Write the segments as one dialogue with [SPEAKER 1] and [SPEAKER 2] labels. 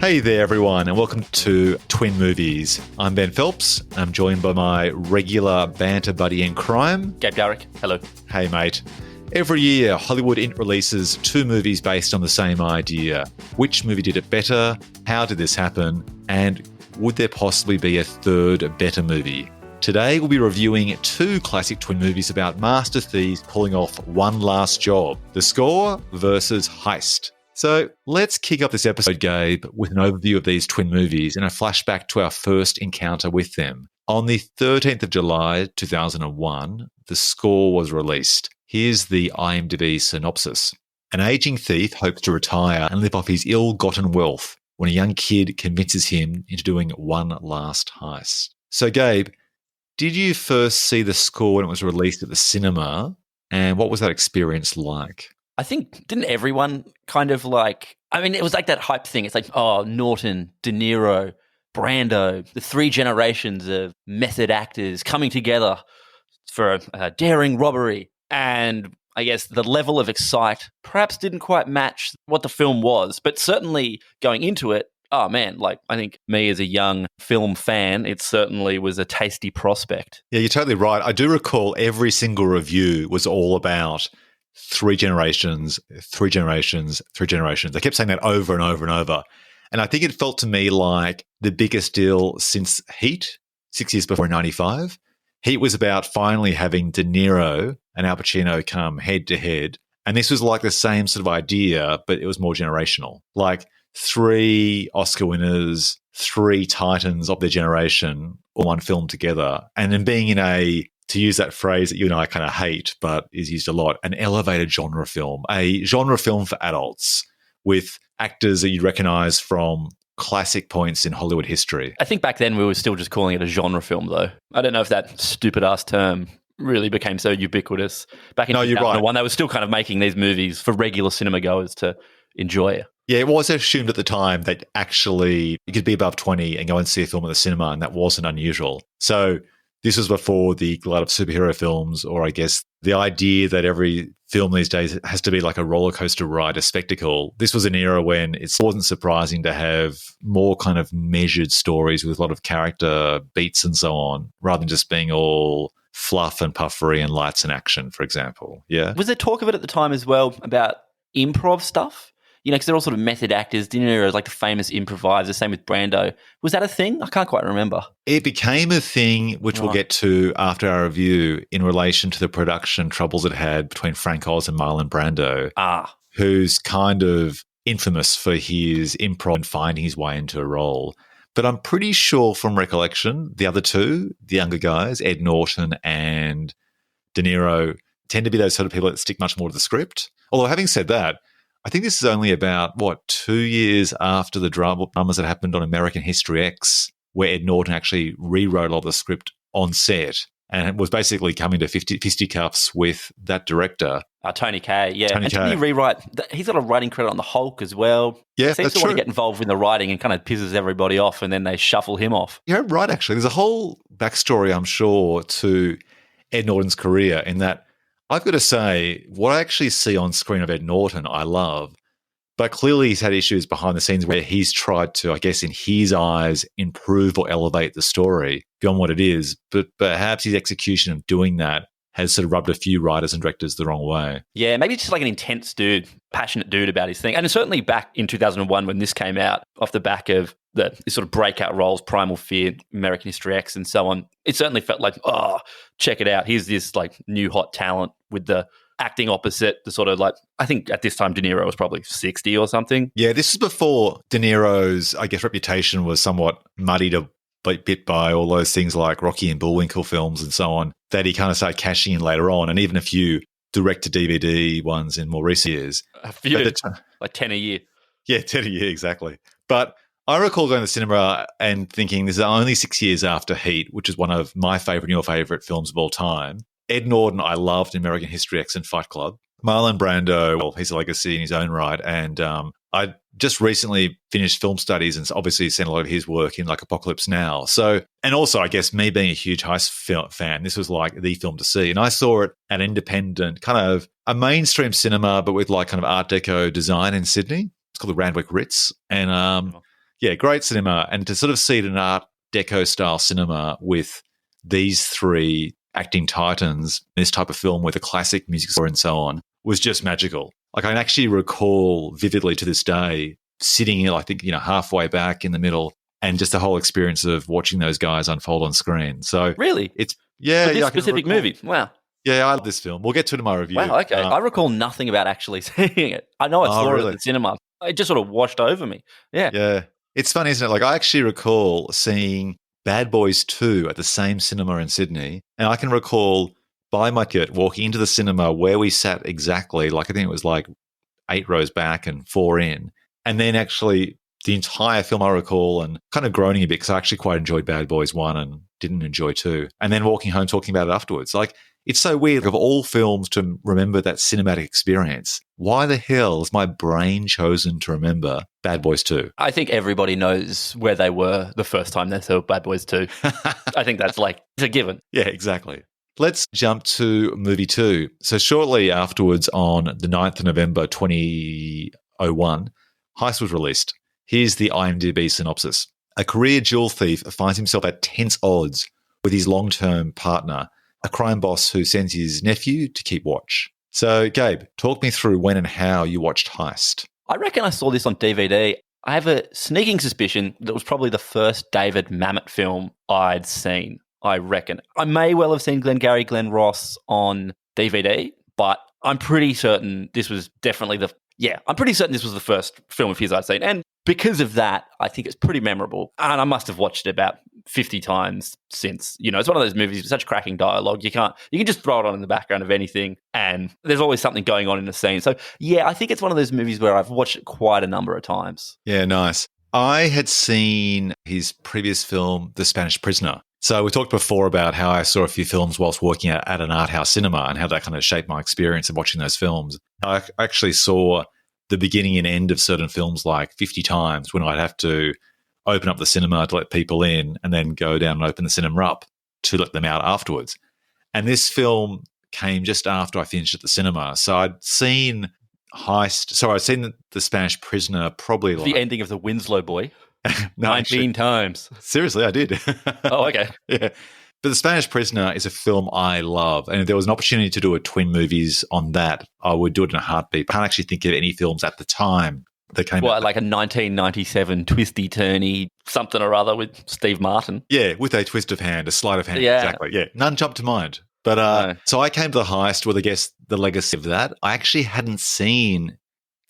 [SPEAKER 1] Hey there, everyone, and welcome to Twin Movies. I'm Ben Phelps. I'm joined by my regular banter buddy in crime,
[SPEAKER 2] Gabe Garrick. Hello.
[SPEAKER 1] Hey, mate. Every year, Hollywood releases two movies based on the same idea. Which movie did it better? How did this happen? And would there possibly be a third, better movie? Today, we'll be reviewing two classic twin movies about master thieves pulling off one last job. The Score versus Heist. So let's kick off this episode, Gabe, with an overview of these twin movies and a flashback to our first encounter with them. On the 13th of July, 2001, The Score was released. Here's the IMDb synopsis. An aging thief hopes to retire and live off his ill-gotten wealth when a young kid convinces him into doing one last heist. So, Gabe, did you first see The Score when it was released at the cinema? And what was that experience like?
[SPEAKER 2] I think, didn't everyone kind of it was like that hype thing. It's like, Norton, De Niro, Brando, the three generations of method actors coming together for a daring robbery. And I guess the level of excite perhaps didn't quite match what the film was, but certainly going into it, I think me as a young film fan, it certainly was a tasty prospect.
[SPEAKER 1] Yeah, you're totally right. I do recall every single review was all about three generations. They kept saying that over and over and over. And I think it felt to me like the biggest deal since Heat, 6 years before 95. Heat was about finally having De Niro and Al Pacino come head to head. And this was like the same sort of idea, but it was more generational. Like three Oscar winners, three titans of their generation, all one film together. And then being in to use that phrase that you and I kind of hate, but is used a lot, an elevated genre film, a genre film for adults with actors that you recognize from classic points in Hollywood history.
[SPEAKER 2] I think back then we were still just calling it a genre film, though. I don't know if that stupid-ass term really became so ubiquitous. Back in 2001,
[SPEAKER 1] right.
[SPEAKER 2] They were still kind of making these movies for regular cinema goers to enjoy.
[SPEAKER 1] Yeah, it was assumed at the time that actually you could be above 20 and go and see a film at the cinema, and that wasn't unusual. So this was before the glut of superhero films, or I guess the idea that every film these days has to be like a roller coaster ride, a spectacle. This was an era when it wasn't surprising to have more kind of measured stories with a lot of character beats and so on, rather than just being all fluff and puffery and lights and action, for example. Yeah.
[SPEAKER 2] Was there talk of it at the time as well about improv stuff? You know, because they're all sort of method actors. De Niro is like the famous improviser, same with Brando. Was that a thing? I can't quite remember.
[SPEAKER 1] It became a thing, which we'll get to after our review, in relation to the production troubles it had between Frank Oz and Marlon Brando, who's kind of infamous for his improv and finding his way into a role. But I'm pretty sure from recollection, the other two, the younger guys, Ed Norton and De Niro, tend to be those sort of people that stick much more to the script. Although having said that, I think this is only about, 2 years after the dramas that happened on American History X, where Ed Norton actually rewrote all the script on set and was basically coming to fisticuffs with that director.
[SPEAKER 2] Tony Kaye, yeah.
[SPEAKER 1] Tony Kaye.
[SPEAKER 2] Did he rewrite? He's got a writing credit on the Hulk as well.
[SPEAKER 1] Yeah,
[SPEAKER 2] he seems to want to get involved in the writing and kind of pisses everybody off, and then they shuffle him off.
[SPEAKER 1] You're right, actually. There's a whole backstory, I'm sure, to Ed Norton's career in that I've got to say, what I actually see on screen of Ed Norton, I love. But clearly he's had issues behind the scenes where he's tried to, I guess, in his eyes, improve or elevate the story beyond what it is. But perhaps his execution of doing that has sort of rubbed a few writers and directors the wrong way.
[SPEAKER 2] Yeah, maybe just like an intense dude, passionate dude about his thing. And certainly back in 2001 when this came out, off the back of the sort of breakout roles, Primal Fear, American History X and so on, it certainly felt like, check it out. Here's this like new hot talent with the acting opposite, the sort of like, I think at this time De Niro was probably 60 or something.
[SPEAKER 1] Yeah, this is before De Niro's, I guess, reputation was somewhat muddied a bit by all those things like Rocky and Bullwinkle films and so on, that he kind of started cashing in later on, and even a few direct-to-DVD ones in more recent years.
[SPEAKER 2] A few, like 10 a year.
[SPEAKER 1] Yeah, 10 a year, exactly. But I recall going to the cinema and thinking this is only 6 years after Heat, which is one of my favourite and your favourite films of all time. Ed Norton, I loved American History X and Fight Club. Marlon Brando, well, he's a legacy in his own right. And I just recently finished film studies and obviously seen a lot of his work in like Apocalypse Now. So, and also, I guess, me being a huge Heist fan, this was like the film to see. And I saw it at independent, kind of a mainstream cinema, but with like kind of Art Deco design in Sydney. It's called the Randwick Ritz. And Yeah, great cinema. And to sort of see it in Art Deco style cinema with these three acting titans, this type of film with a classic music score and so on, was just magical. Like I can actually recall vividly to this day sitting, I think, halfway back in the middle and just the whole experience of watching those guys unfold on screen. So
[SPEAKER 2] Really?
[SPEAKER 1] it's,
[SPEAKER 2] For this
[SPEAKER 1] I can
[SPEAKER 2] specific
[SPEAKER 1] recall-
[SPEAKER 2] movie? Wow.
[SPEAKER 1] Yeah, I love this film. We'll get to it in my review.
[SPEAKER 2] Wow, okay. I recall nothing about actually seeing it. I know I saw it
[SPEAKER 1] really?
[SPEAKER 2] at the cinema. It just sort of washed over me. Yeah.
[SPEAKER 1] Yeah. It's funny, isn't it? Like I actually recall seeing Bad Boys 2 at the same cinema in Sydney. And I can recall by my ticket walking into the cinema where we sat exactly, like I think it was like 8 rows back and 4 in. And then actually the entire film I recall and kind of groaning a bit because I actually quite enjoyed Bad Boys 1 and didn't enjoy 2. And then walking home talking about it afterwards. Like it's so weird of all films to remember that cinematic experience. Why the hell is my brain chosen to remember Bad Boys 2?
[SPEAKER 2] I think everybody knows where they were the first time they saw Bad Boys 2. I think that's like, it's a given.
[SPEAKER 1] Yeah, exactly. Let's jump to movie 2. So shortly afterwards, on the 9th of November 2001, Heist was released. Here's the IMDb synopsis. A career jewel thief finds himself at tense odds with his long-term partner, a crime boss who sends his nephew to keep watch. So, Gabe, talk me through when and how you watched Heist.
[SPEAKER 2] I reckon I saw this on DVD. I have a sneaking suspicion that it was probably the first David Mamet film I'd seen, I reckon. I may well have seen Glengarry Glen Ross on DVD, but I'm pretty certain this was definitely I'm pretty certain this was the first film of his I'd seen. And because of that, I think it's pretty memorable. And I must have watched it about 50 times since. It's one of those movies with such cracking dialogue. You can just throw it on in the background of anything and there's always something going on in the scene. So yeah, I think it's one of those movies where I've watched it quite a number of times.
[SPEAKER 1] Yeah, nice. I had seen his previous film, The Spanish Prisoner. So we talked before about how I saw a few films whilst working at an art house cinema and how that kind of shaped my experience of watching those films. I actually saw the beginning and end of certain films like 50 times when I'd have to open up the cinema to let people in and then go down and open the cinema up to let them out afterwards. And this film came just after I finished at the cinema. So I'd seen Heist. So I'd seen the Spanish Prisoner probably like...
[SPEAKER 2] The ending of The Winslow Boy. 19
[SPEAKER 1] actually,
[SPEAKER 2] times.
[SPEAKER 1] Seriously, I did.
[SPEAKER 2] Oh, okay.
[SPEAKER 1] Yeah. But The Spanish Prisoner is a film I love. And if there was an opportunity to do a twin movies on that, I would do it in a heartbeat. I can't actually think of any films at the time that came out.
[SPEAKER 2] Like a 1997 twisty-turny something or other with Steve Martin?
[SPEAKER 1] Yeah, with a twist of hand, a sleight of hand.
[SPEAKER 2] Yeah.
[SPEAKER 1] Exactly. Yeah. None jumped to mind. But
[SPEAKER 2] No.
[SPEAKER 1] So I came to the Heist with, I guess, the legacy of that. I actually hadn't seen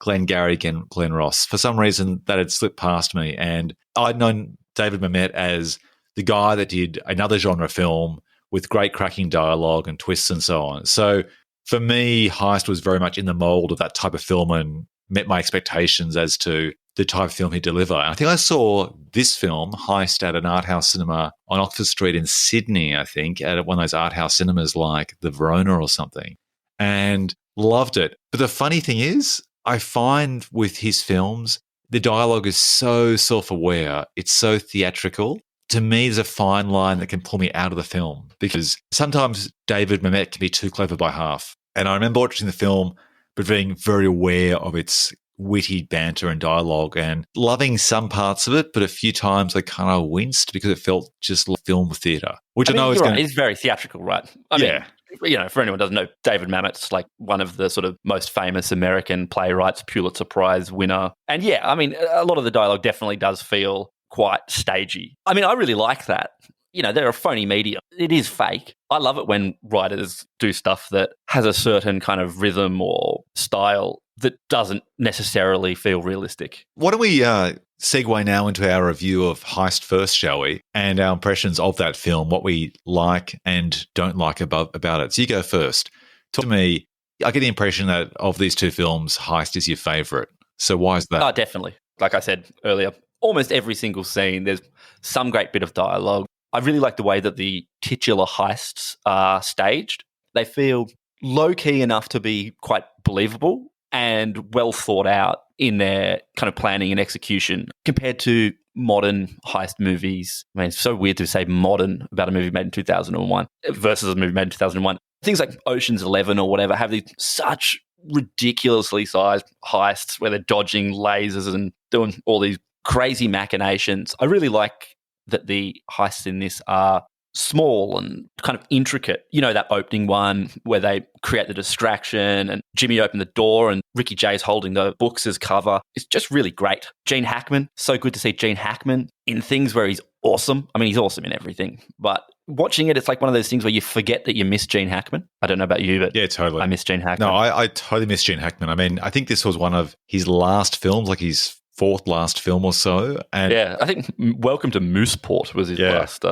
[SPEAKER 1] Glengarry Glen Ross. For some reason, that had slipped past me. And I'd known David Mamet as the guy that did another genre film with great cracking dialogue and twists and so on. So for me, Heist was very much in the mold of that type of film and met my expectations as to the type of film he'd deliver. And I think I saw this film, Heist, at an art house cinema on Oxford Street in Sydney, I think, at one of those art house cinemas like the Verona or something, and loved it. But the funny thing is, I find with his films, the dialogue is so self-aware. It's so theatrical. To me, there's a fine line that can pull me out of the film because sometimes David Mamet can be too clever by half. And I remember watching the film, but being very aware of its witty banter and dialogue and loving some parts of it, but a few times I kind of winced because it felt just like film theatre, which I know is
[SPEAKER 2] It's very theatrical, right? I mean, for anyone who doesn't know, David Mamet's like one of the sort of most famous American playwrights, Pulitzer Prize winner. And yeah, I mean, a lot of the dialogue definitely does feel quite stagey. I mean, I really like that. They're a phony medium. It is fake. I love it when writers do stuff that has a certain kind of rhythm or style that doesn't necessarily feel realistic.
[SPEAKER 1] Why don't we segue now into our review of Heist first, shall we? And our impressions of that film, what we like and don't like about it. So you go first. Talk to me. I get the impression that of these two films, Heist is your favourite. So why is that?
[SPEAKER 2] Oh, definitely. Like I said earlier, almost every single scene, there's some great bit of dialogue. I really like the way that the titular heists are staged. They feel low-key enough to be quite believable and well thought out in their kind of planning and execution compared to modern heist movies. I mean, it's so weird to say modern about a movie made in 2001 versus a movie made in 2001. Things like Ocean's 11 or whatever have these such ridiculously sized heists where they're dodging lasers and doing all these crazy machinations. I really like that the heists in this are small and kind of intricate. You know, that opening one where they create the distraction and Jimmy opened the door and Ricky Jay's holding the books as cover. It's just really great. Gene Hackman, so good to see Gene Hackman in things where he's awesome. I mean, he's awesome in everything, but watching it, it's like one of those things where you forget that you miss Gene Hackman. I don't know about you, but
[SPEAKER 1] yeah, totally.
[SPEAKER 2] I miss Gene Hackman.
[SPEAKER 1] No, I totally miss Gene Hackman. I mean, I think this was one of his last films, like his fourth last film or so. And
[SPEAKER 2] yeah, I think Welcome to Mooseport was his last,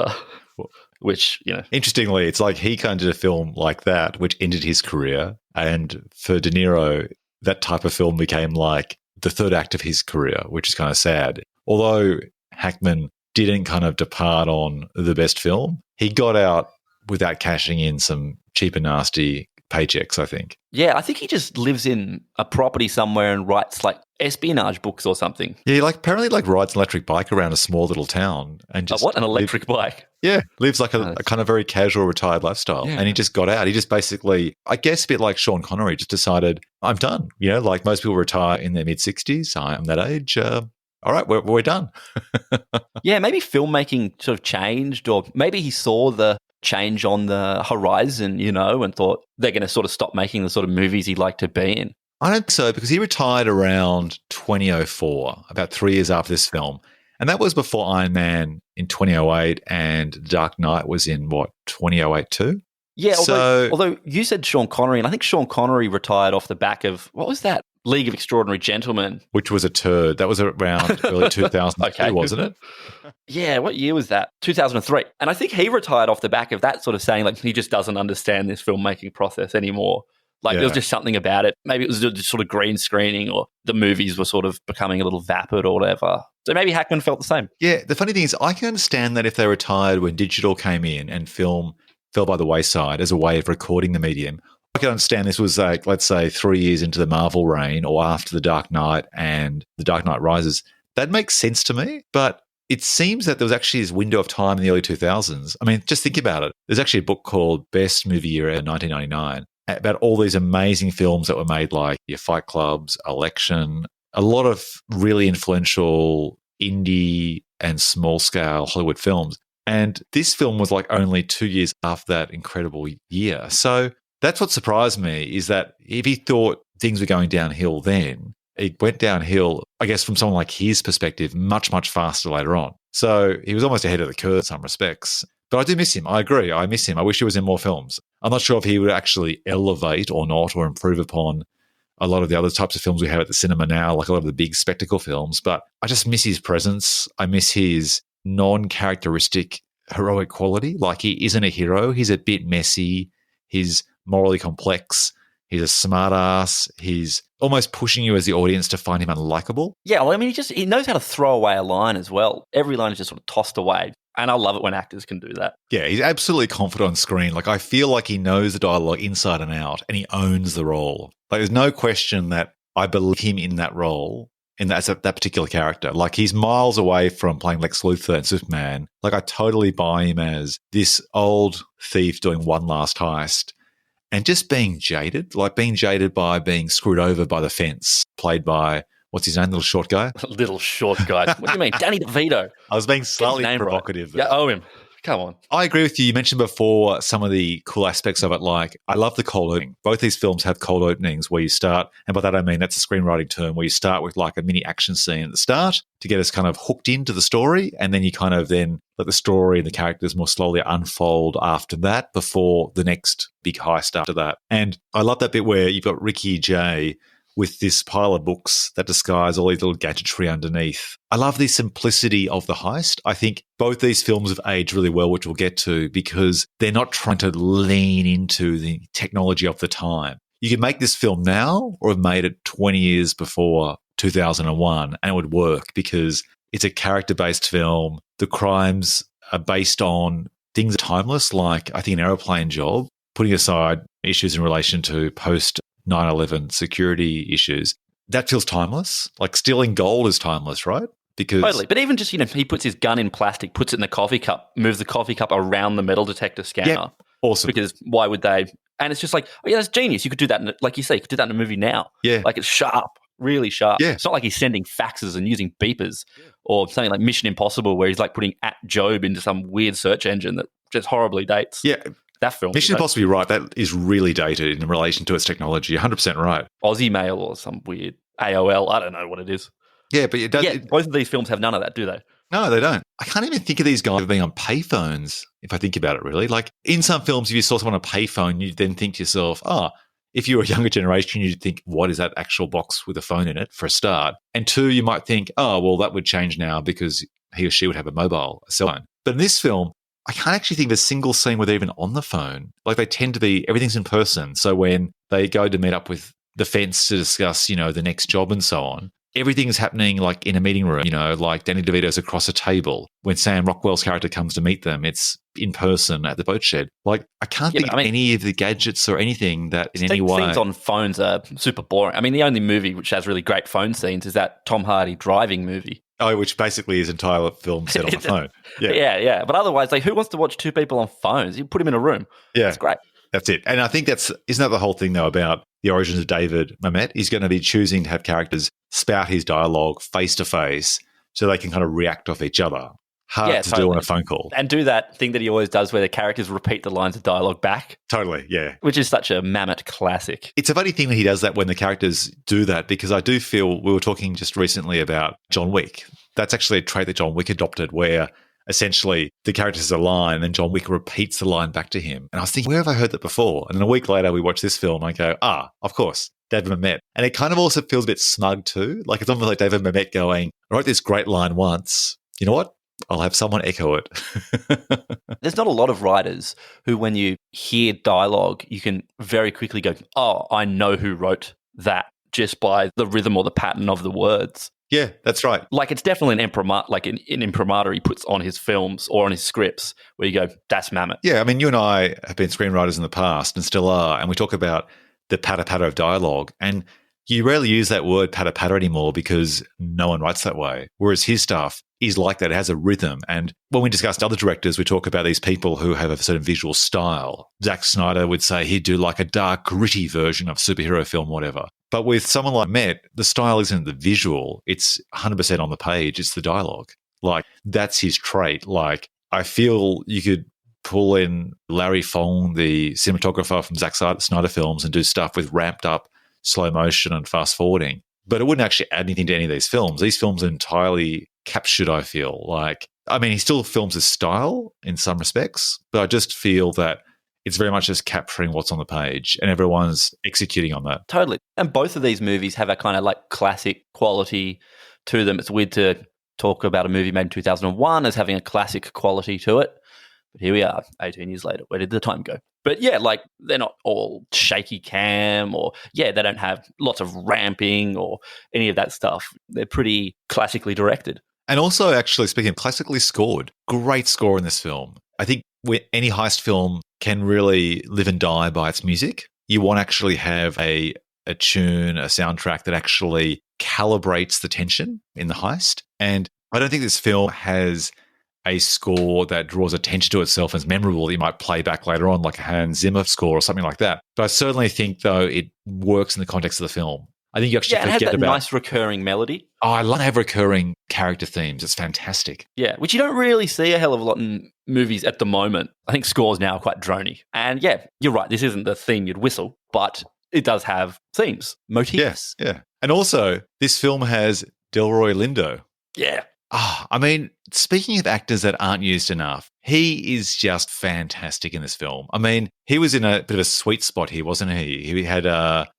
[SPEAKER 2] which, you know.
[SPEAKER 1] Interestingly, it's like he kind of did a film like that, which ended his career. And for De Niro, that type of film became like the third act of his career, which is kind of sad. Although Hackman didn't kind of depart on the best film, he got out without cashing in some cheap and nasty paychecks, I think.
[SPEAKER 2] Yeah, I think he just lives in a property somewhere and writes like espionage books or something.
[SPEAKER 1] Yeah, like apparently like rides an electric bike around a small little town and just
[SPEAKER 2] what, an electric bike?
[SPEAKER 1] Yeah, lives like a kind of very casual retired lifestyle.
[SPEAKER 2] Yeah.
[SPEAKER 1] And he just got out. He just basically, I guess a bit like Sean Connery, just decided, I'm done. You know, like most people retire in their mid-60s. I'm that age. All right, we're done.
[SPEAKER 2] Yeah, maybe filmmaking sort of changed, or maybe he saw the change on the horizon, you know, and thought they're going to sort of stop making the sort of movies he'd like to be in.
[SPEAKER 1] I don't think so, because he retired around 2004, about 3 years after this film. And that was before Iron Man in 2008 and Dark Knight was in, 2008 too?
[SPEAKER 2] Yeah, although you said Sean Connery, and I think Sean Connery retired off the back of, what was that? League of Extraordinary Gentlemen.
[SPEAKER 1] Which was a turd. That was around early 2002, okay. Wasn't it?
[SPEAKER 2] Yeah, what year was that? 2003. And I think he retired off the back of that, sort of saying like he just doesn't understand this filmmaking process anymore. Like there was just something about it. Maybe it was just sort of green screening, or the movies were sort of becoming a little vapid or whatever. So maybe Hackman felt the same.
[SPEAKER 1] Yeah, the funny thing is I can understand that if they retired when digital came in and film fell by the wayside as a way of recording the medium. I can understand this was like, let's say, 3 years into the Marvel reign or after The Dark Knight and The Dark Knight Rises. That makes sense to me, but it seems that there was actually this window of time in the early 2000s. I mean, just think about it. There's actually a book called Best Movie Year in 1999 about all these amazing films that were made, like your Fight Clubs, Election, a lot of really influential indie and small-scale Hollywood films. And this film was like only 2 years after that incredible year. So that's what surprised me, is that if he thought things were going downhill then, it went downhill, I guess, from someone like his perspective, much, much faster later on. So he was almost ahead of the curve in some respects. But I do miss him. I agree. I miss him. I wish he was in more films. I'm not sure if he would actually elevate or not, or improve upon a lot of the other types of films we have at the cinema now, like a lot of the big spectacle films. But I just miss his presence. I miss his non-characteristic heroic quality. Like, he isn't a hero. He's a bit messy. He's morally complex. He's a smart ass. He's almost pushing you as the audience to find him unlikable.
[SPEAKER 2] Yeah, well, I mean, he knows how to throw away a line as well. Every line is just sort of tossed away. And I love it when actors can do that. Yeah,
[SPEAKER 1] he's absolutely confident on screen. Like, I feel like he knows the dialogue inside and out, and he owns the role. Like, there's no question that I believe him in that role, in that particular character. Like, he's miles away from playing Lex Luthor and Superman. Like, I totally buy him as this old thief doing one last heist and just being jaded, by being screwed over by the fence, played by, what's his name, little short guy?
[SPEAKER 2] Little short guy. What do you mean? Danny DeVito.
[SPEAKER 1] I was being slightly provocative.
[SPEAKER 2] Right. Yeah, owe him. Come on.
[SPEAKER 1] I agree with you. You mentioned before some of the cool aspects of it. Like, I love the cold opening. Both these films have cold openings where you start, and by that I mean that's a screenwriting term, where you start with like a mini action scene at the start to get us kind of hooked into the story, and then you kind of then let the story and the characters more slowly unfold after that before the next big heist after that. And I love that bit where you've got Ricky Jay with this pile of books that disguise all these little gadgetry underneath. I love the simplicity of the heist. I think both these films have aged really well, which we'll get to, because they're not trying to lean into the technology of the time. You could make this film now or have made it 20 years before 2001 and it would work, because it's a character-based film. The crimes are based on things that are timeless, like I think an Aeroplane Job, putting aside issues in relation to post 9/11 security issues, that feels timeless. Like, stealing gold is timeless, right? Because
[SPEAKER 2] totally. But even just, he puts his gun in plastic, puts it in the coffee cup, moves the coffee cup around the metal detector scanner.
[SPEAKER 1] Yeah, awesome.
[SPEAKER 2] Because why would they? And it's just like, oh yeah, that's genius. You could do that, like you say, you could do that in a movie now.
[SPEAKER 1] Yeah.
[SPEAKER 2] Like, it's sharp. really sharp.
[SPEAKER 1] Yeah.
[SPEAKER 2] It's not like he's sending faxes and using beepers or something like Mission Impossible where he's like putting @Job into some weird search engine that just horribly dates.
[SPEAKER 1] Yeah.
[SPEAKER 2] That film.
[SPEAKER 1] Mission Impossible, you're right. That is really dated in relation to its technology. 100% right.
[SPEAKER 2] Aussie Mail or some weird AOL. I don't know what it is.
[SPEAKER 1] Yeah, but it does.
[SPEAKER 2] Yeah, both of these films have none of that, do they?
[SPEAKER 1] No, they don't. I can't even think of these guys being on payphones, if I think about it, really. Like, in some films, if you saw someone on a payphone, you then think to yourself, if you were a younger generation, you'd think, what is that actual box with a phone in it, for a start? And two, you might think, well, that would change now because he or she would have a cell phone. But in this film, I can't actually think of a single scene where they're even on the phone. Like, they tend to be, everything's in person. So when they go to meet up with the fence to discuss, the next job and so on, everything's happening like in a meeting room, like Danny DeVito's across a table. When Sam Rockwell's character comes to meet them, it's in person at the boat shed. Like, I can't think of any of the gadgets or anything that in any way.
[SPEAKER 2] Scenes on phones are super boring. I mean, the only movie which has really great phone scenes is that Tom Hardy driving movie.
[SPEAKER 1] Oh, which basically is entire film set on the phone. Yeah.
[SPEAKER 2] Yeah. But otherwise, like, who wants to watch two people on phones? You put them in a room.
[SPEAKER 1] Yeah.
[SPEAKER 2] It's great.
[SPEAKER 1] That's it. And I think isn't that the whole thing, though, about the origins of David Mamet? He's going to be choosing to have characters spout his dialogue face to face so they can kind of react off each other. Hard to do on a phone call.
[SPEAKER 2] And do that thing that he always does where the characters repeat the lines of dialogue back.
[SPEAKER 1] Totally, yeah.
[SPEAKER 2] Which is such a Mamet classic.
[SPEAKER 1] It's a funny thing when he does that when the characters do that, because I do feel, we were talking just recently about John Wick. That's actually a trait that John Wick adopted, where essentially the character says a line and then John Wick repeats the line back to him. And I was thinking, where have I heard that before? And then a week later, we watch this film and I go, of course, David Mamet. And it kind of also feels a bit smug too. Like, it's almost like David Mamet going, I wrote this great line once. You know what? I'll have someone echo it.
[SPEAKER 2] There's not a lot of writers who, when you hear dialogue, you can very quickly go, I know who wrote that just by the rhythm or the pattern of the words.
[SPEAKER 1] Yeah, that's right.
[SPEAKER 2] Like, it's definitely an imprimatur he puts on his films or on his scripts where you go, that's Mamet.
[SPEAKER 1] Yeah, I mean, you and I have been screenwriters in the past and still are, and we talk about the patter-patter of dialogue, and you rarely use that word patter-patter anymore because no one writes that way, whereas his stuff is like that. It has a rhythm. And when we discussed other directors, we talk about these people who have a certain visual style. Zack Snyder would say he'd do like a dark, gritty version of superhero film, whatever. But with someone like Met, the style isn't the visual. It's 100% on the page. It's the dialogue. Like, that's his trait. Like, I feel you could pull in Larry Fong, the cinematographer from Zack Snyder films, and do stuff with ramped up slow motion and fast forwarding. But it wouldn't actually add anything to any of these films. These films are entirely captured, I feel. Like, I mean, he still films his style in some respects, but I just feel that it's very much just capturing what's on the page and everyone's executing on that.
[SPEAKER 2] Totally. And both of these movies have a kind of like classic quality to them. It's weird to talk about a movie made in 2001 as having a classic quality to it. But here we are, 18 years later. Where did the time go? But yeah, like, they're not all shaky cam or, they don't have lots of ramping or any of that stuff. They're pretty classically directed.
[SPEAKER 1] And also, actually, speaking of classically scored, great score in this film. I think any heist film can really live and die by its music. You want to actually have a tune, a soundtrack that actually calibrates the tension in the heist. And I don't think this film has a score that draws attention to itself and is memorable that you might play back later on, like a Hans Zimmer score or something like that. But I certainly think, though, it works in the context of the film. I think you actually
[SPEAKER 2] forget about... Yeah, it has that nice recurring melody.
[SPEAKER 1] Oh, I love have recurring character themes. It's fantastic.
[SPEAKER 2] Yeah, which you don't really see a hell of a lot in movies at the moment. I think scores now are quite drony. And yeah, you're right, this isn't the theme you'd whistle, but it does have themes, motifs.
[SPEAKER 1] Yes, yeah. And also, this film has Delroy Lindo.
[SPEAKER 2] Yeah.
[SPEAKER 1] I mean, speaking of actors that aren't used enough, he is just fantastic in this film. I mean, he was in a bit of a sweet spot here, wasn't he? He had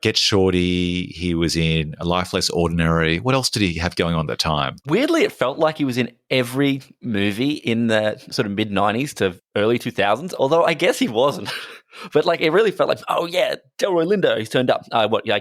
[SPEAKER 1] Get Shorty. He was in A Life Less Ordinary. What else did he have going on at that time?
[SPEAKER 2] Weirdly, it felt like he was in every movie in the sort of mid-90s to early 2000s, although I guess he wasn't. But like, it really felt like, Delroy Lindo, he's turned up.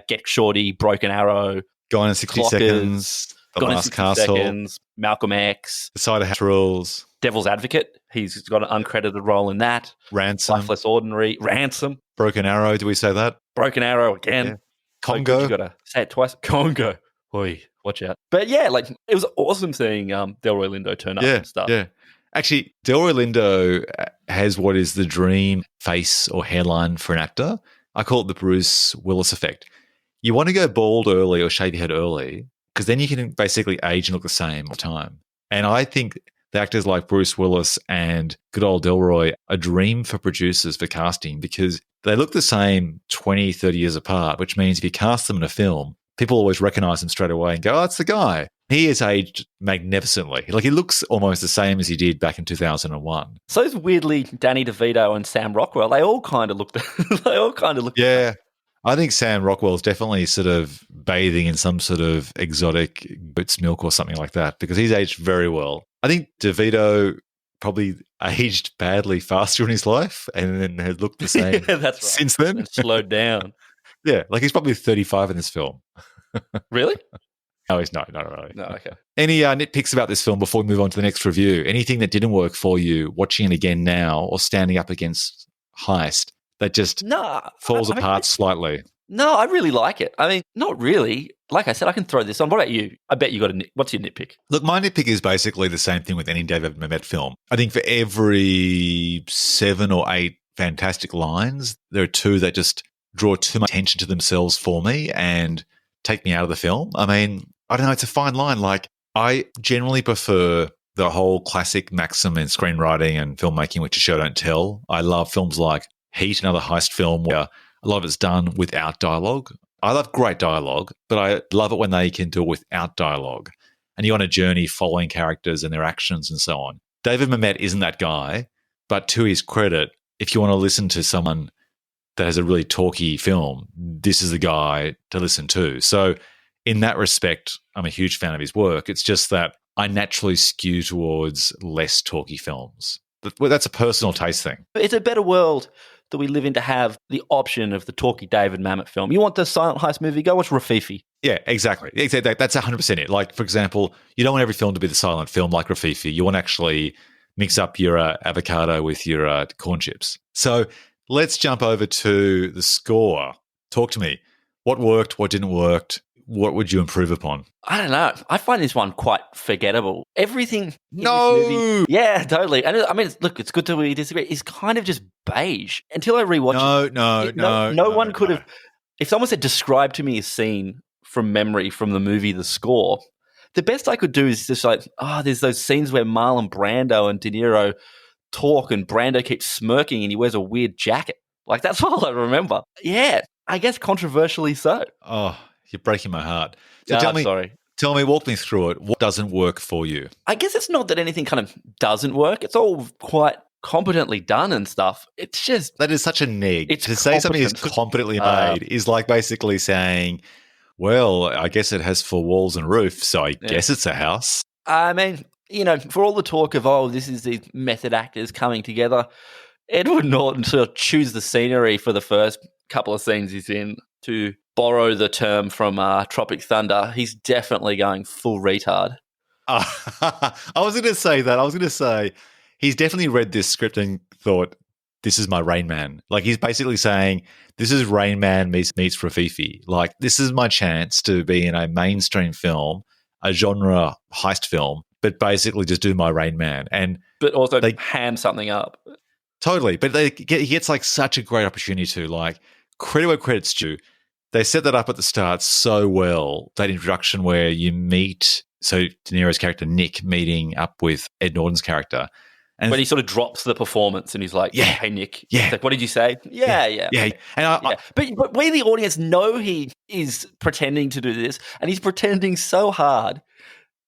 [SPEAKER 2] Get Shorty, Broken Arrow.
[SPEAKER 1] Gone in 60
[SPEAKER 2] Clockers,
[SPEAKER 1] Seconds. The
[SPEAKER 2] Gone
[SPEAKER 1] Last
[SPEAKER 2] in 60
[SPEAKER 1] Castle.
[SPEAKER 2] Seconds, Malcolm X.
[SPEAKER 1] The Side of House Rules.
[SPEAKER 2] Devil's Advocate. He's got an uncredited role in that.
[SPEAKER 1] Ransom.
[SPEAKER 2] Life Less Ordinary. Ransom.
[SPEAKER 1] Broken Arrow. Do we say that?
[SPEAKER 2] Broken Arrow again.
[SPEAKER 1] Yeah. Congo.
[SPEAKER 2] You got to say it twice. Congo. Oi, watch out. But yeah, like, it was awesome seeing Delroy Lindo turn up and stuff.
[SPEAKER 1] Yeah. Actually, Delroy Lindo has what is the dream face or hairline for an actor. I call it the Bruce Willis effect. you want to go bald early or shave your head early because then you can basically age and look the same all the time. And I think the actors like Bruce Willis and good old Delroy are a dream for producers for casting because they look the same 20, 30 years apart, which means if you cast them in a film, people always recognize him straight away and go, oh, it's the guy. He has aged magnificently. Like he looks almost the same as he did back in 2001.
[SPEAKER 2] So is weirdly Danny DeVito and Sam Rockwell. They all kind of look.
[SPEAKER 1] Yeah. I think Sam Rockwell is definitely sort of bathing in some sort of exotic goat's milk or something like that because he's aged very well. I think DeVito probably aged badly faster in his life and then has looked the same
[SPEAKER 2] that's right.
[SPEAKER 1] since then.
[SPEAKER 2] And slowed down.
[SPEAKER 1] Yeah, like he's probably 35 in this film.
[SPEAKER 2] Really?
[SPEAKER 1] No, he's not really.
[SPEAKER 2] No, okay.
[SPEAKER 1] Any nitpicks about this film before we move on to the next review? Anything that didn't work for you watching it again now or standing up against Heist that just falls apart slightly?
[SPEAKER 2] No, I really like it. I mean, not really. Like I said, I can throw this on. What about you? I bet you got what's your nitpick?
[SPEAKER 1] Look, my nitpick is basically the same thing with any David Mamet film. I think for every 7 or 8 fantastic lines, there are 2 that just draw too much attention to themselves for me and take me out of the film. I mean, I don't know, it's a fine line. Like, I generally prefer the whole classic maxim in screenwriting and filmmaking, which is show, don't tell. I love films like Heat, another heist film where a lot of it's done without dialogue. I love great dialogue, but I love it when they can do it without dialogue. And you're on a journey following characters and their actions and so on. David Mamet isn't that guy, but to his credit, if you want to listen to someone that has a really talky film, this is the guy to listen to. So in that respect, I'm a huge fan of his work. It's just that I naturally skew towards less talky films. But that's a personal taste thing.
[SPEAKER 2] It's a better world that we live in to have the option of the talky David Mamet film. You want the silent heist movie? Go watch Rafifi.
[SPEAKER 1] Yeah, exactly. That's 100% it. Like, for example, you don't want every film to be the silent film like Rafifi. You want to actually mix up your avocado with your corn chips. So let's jump over to the score. Talk to me. What worked? What didn't work? What would you improve upon?
[SPEAKER 2] I don't know. I find this one quite forgettable. Everything in
[SPEAKER 1] No!
[SPEAKER 2] this movie, yeah, totally. And I mean, look, it's good that we disagree. It's kind of just beige. Until I rewatch it. No one could have. If someone said, describe to me a scene from memory from the movie The Score, the best I could do is just like, there's those scenes where Marlon Brando and De Niro talk and Brando keeps smirking and he wears a weird jacket. Like, that's all I remember. Yeah, I guess controversially so.
[SPEAKER 1] Oh, you're breaking my heart. So tell me, walk me through it. What doesn't work for you?
[SPEAKER 2] I guess it's not that anything kind of doesn't work. It's all quite competently done and stuff. It's just...
[SPEAKER 1] That is such a neg. To say something is competently made is like basically saying, well, I guess it has 4 walls and roof, so I guess it's a house.
[SPEAKER 2] I mean, for all the talk of, this is these method actors coming together, Edward Norton sort of chews the scenery for the first couple of scenes he's in. To borrow the term from Tropic Thunder, he's definitely going full retard.
[SPEAKER 1] I was going to say that. I was going to say he's definitely read this script and thought, this is my Rain Man. Like, he's basically saying, this is Rain Man meets Rafifi. Like, this is my chance to be in a mainstream film, a genre heist film, but basically just do my Rain Man.
[SPEAKER 2] But also ham something up.
[SPEAKER 1] Totally. But he gets like such a great opportunity to, like, credit where credit's due. They set that up at the start so well, that introduction where you meet, so De Niro's character Nick meeting up with Ed Norton's character. And
[SPEAKER 2] when he sort of drops the performance and he's like, hey, Nick.
[SPEAKER 1] Yeah.
[SPEAKER 2] Like, what did you say? Yeah.
[SPEAKER 1] And
[SPEAKER 2] But we, the audience, know he is pretending to do this, and he's pretending so hard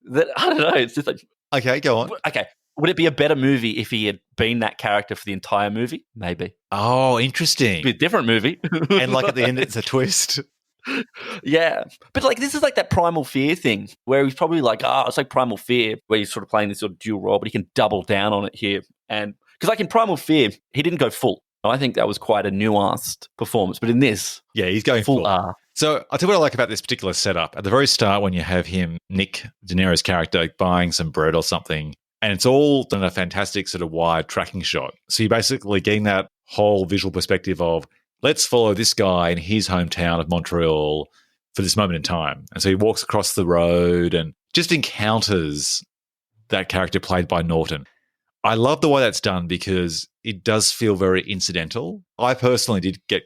[SPEAKER 2] that, I don't know, it's just like...
[SPEAKER 1] Okay, go on.
[SPEAKER 2] Okay. Would it be a better movie if he had been that character for the entire movie? Maybe.
[SPEAKER 1] Oh, interesting.
[SPEAKER 2] It'd be a different movie.
[SPEAKER 1] And like at the end, it's a twist.
[SPEAKER 2] Yeah. But like, this is like that Primal Fear thing where he's probably like, it's like Primal Fear, where he's sort of playing this sort of dual role, but he can double down on it here. And because like in Primal Fear, he didn't go full. I think that was quite a nuanced performance. But in this,
[SPEAKER 1] he's going full R. So I'll tell you what I like about this particular setup. At the very start, when you have him, Nick, De Niro's character, buying some bread or something, and it's all done a fantastic sort of wide tracking shot. So you're basically getting that whole visual perspective of, let's follow this guy in his hometown of Montreal for this moment in time. And so he walks across the road and just encounters that character played by Norton. I love the way that's done because it does feel very incidental. I personally did get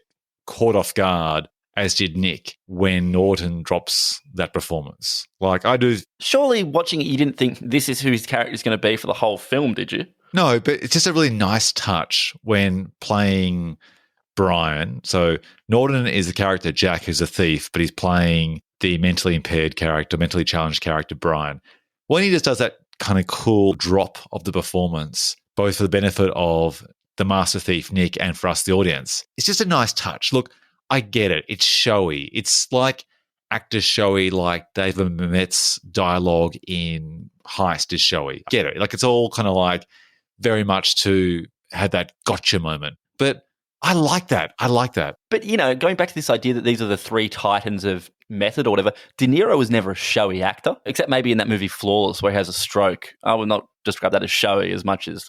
[SPEAKER 1] caught off guard as did Nick when Norton drops that performance. Like, I do.
[SPEAKER 2] Surely watching it, you didn't think this is who his character is going to be for the whole film, did you?
[SPEAKER 1] No, but it's just a really nice touch when playing Brian. So Norton is the character Jack, who's a thief, but he's playing the mentally impaired character, mentally challenged character Brian. When he just does that kind of cool drop of the performance, both for the benefit of the master thief, Nick, and for us, the audience, it's just a nice touch. Look, I get it. It's showy. It's like actors showy, like David Mamet's dialogue in Heist is showy. I get it. Like, it's all kind of like very much to have that gotcha moment. But I like that.
[SPEAKER 2] But, going back to this idea that these are the three titans of method or whatever, De Niro was never a showy actor, except maybe in that movie Flawless where he has a stroke. I would not describe that as showy as much as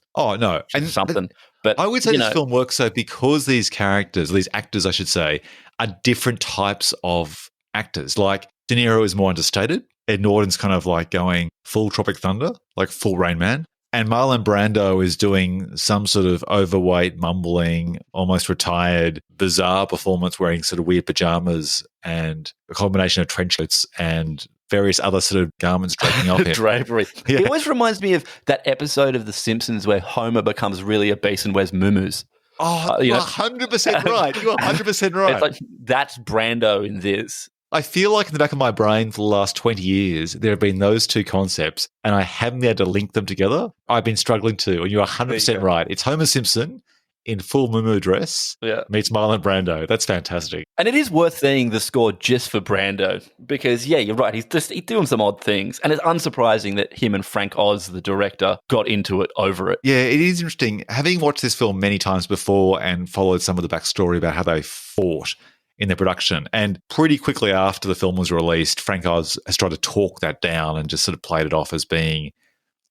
[SPEAKER 2] something. But
[SPEAKER 1] I would say this film works so because these characters, these actors, I should say, are different types of actors. Like, De Niro is more understated. Ed Norton's kind of like going full Tropic Thunder, like full Rain Man. And Marlon Brando is doing some sort of overweight, mumbling, almost retired, bizarre performance wearing sort of weird pajamas and a combination of trench coats and various other sort of garments draping off him.
[SPEAKER 2] Drapery. Yeah. It always reminds me of that episode of The Simpsons where Homer becomes really obese and wears muumuus.
[SPEAKER 1] Oh, you're 100% right. You're 100% right.
[SPEAKER 2] It's like, that's Brando in this.
[SPEAKER 1] I feel like in the back of my brain for the last 20 years, there have been those two concepts and I haven't been able to link them together. I've been struggling to, and you're 100% right. It's Homer Simpson in full muumuu dress meets Marlon Brando. That's fantastic.
[SPEAKER 2] And it is worth seeing the score just for Brando because, you're right. He's doing some odd things. And it's unsurprising that him and Frank Oz, the director, got into it over it.
[SPEAKER 1] Yeah, it is interesting. Having watched this film many times before and followed some of the backstory about how they fought in the production. And pretty quickly after the film was released, Frank Oz has tried to talk that down and just sort of played it off as being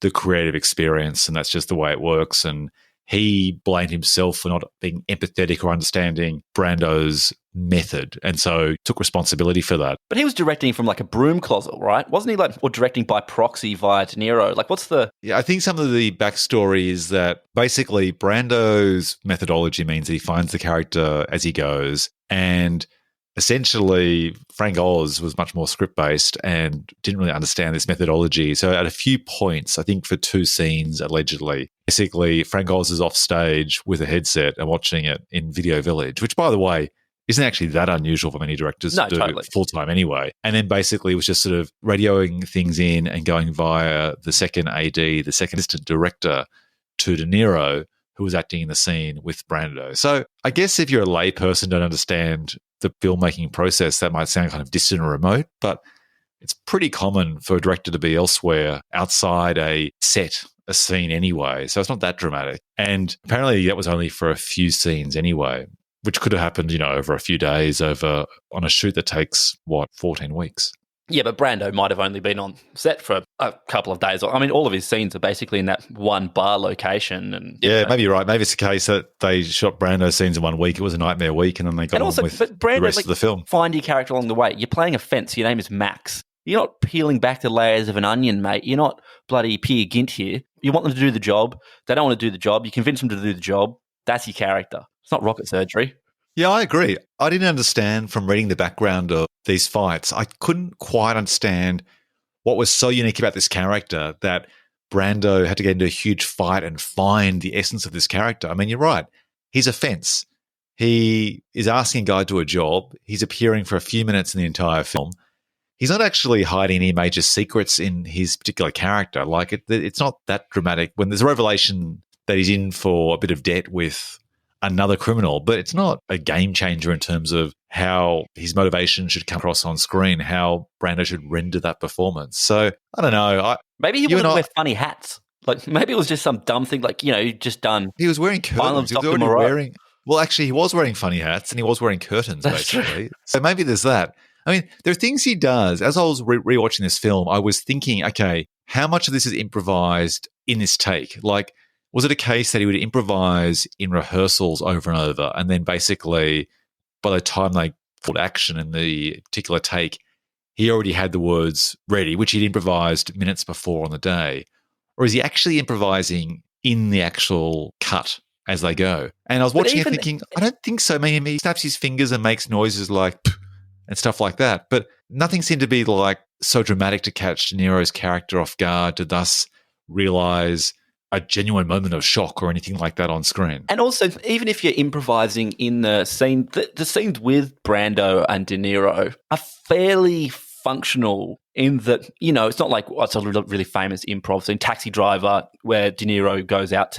[SPEAKER 1] the creative experience, and that's just the way it works. And he blamed himself for not being empathetic or understanding Brando's method, and so took responsibility for that.
[SPEAKER 2] But he was directing from like a broom closet, right? Wasn't he or directing by proxy via De Niro? Like, what's the...
[SPEAKER 1] Yeah, I think some of the backstory is that basically Brando's methodology means that he finds the character as he goes, and essentially Frank Oz was much more script-based and didn't really understand this methodology. So at a few points, I think for 2 scenes allegedly, basically Frank Oz is off stage with a headset and watching it in Video Village, which, by the way, isn't actually that unusual for many directors to do full-time anyway. And then basically was just sort of radioing things in and going via the second AD, the second assistant director, to De Niro, who was acting in the scene with Brando. So I guess if you're a lay person, don't understand the filmmaking process, that might sound kind of distant or remote, but it's pretty common for a director to be elsewhere outside a set, a scene anyway. So it's not that dramatic. And apparently that was only for a few scenes anyway, which could have happened, over a few days on a shoot that takes, 14 weeks.
[SPEAKER 2] Yeah, but Brando might have only been on set for a couple of days. I mean, all of his scenes are basically in that one bar location. And
[SPEAKER 1] maybe you're right. Maybe it's the case that they shot Brando's scenes in 1 week. It was a nightmare week, and then they got on with Brando, the rest of the film.
[SPEAKER 2] Find your character along the way. You're playing a fence. Your name is Max. You're not peeling back the layers of an onion, mate. You're not bloody Peer Gynt here. You want them to do the job. They don't want to do the job. You convince them to do the job. That's your character. It's not rocket surgery.
[SPEAKER 1] Yeah, I agree. I didn't understand from reading the background of these fights. I couldn't quite understand what was so unique about this character that Brando had to get into a huge fight and find the essence of this character. I mean, you're right. He's a fence. He is asking a guy to do a job. He's appearing for a few minutes in the entire film. He's not actually hiding any major secrets in his particular character. Like, it's not that dramatic. When there's a revelation that he's in for a bit of debt with another criminal, but it's not a game changer in terms of how his motivation should come across on screen, how Brando should render that performance. So I don't know.
[SPEAKER 2] Maybe he wanted to wear funny hats. Like, maybe it was just some dumb thing, like, just done.
[SPEAKER 1] He was wearing curtains. He was already wearing. Well, actually, he was wearing funny hats and he was wearing curtains, basically. So maybe there's that. I mean, there are things he does. As I was rewatching this film, I was thinking, okay, how much of this is improvised in this take? Like, was it a case that he would improvise in rehearsals over and over, and then basically by the time they put action in the particular take, he already had the words ready, which he'd improvised minutes before on the day? Or is he actually improvising in the actual cut as they go? And I was watching it thinking, I don't think so. I mean, he snaps his fingers and makes noises like and stuff like that. But nothing seemed to be like so dramatic to catch De Niro's character off guard to thus realize a genuine moment of shock or anything like that on screen.
[SPEAKER 2] And also, even if you're improvising in the scene, the scenes with Brando and De Niro are fairly functional in that, it's not like what's a really famous improv scene, Taxi Driver, where De Niro goes out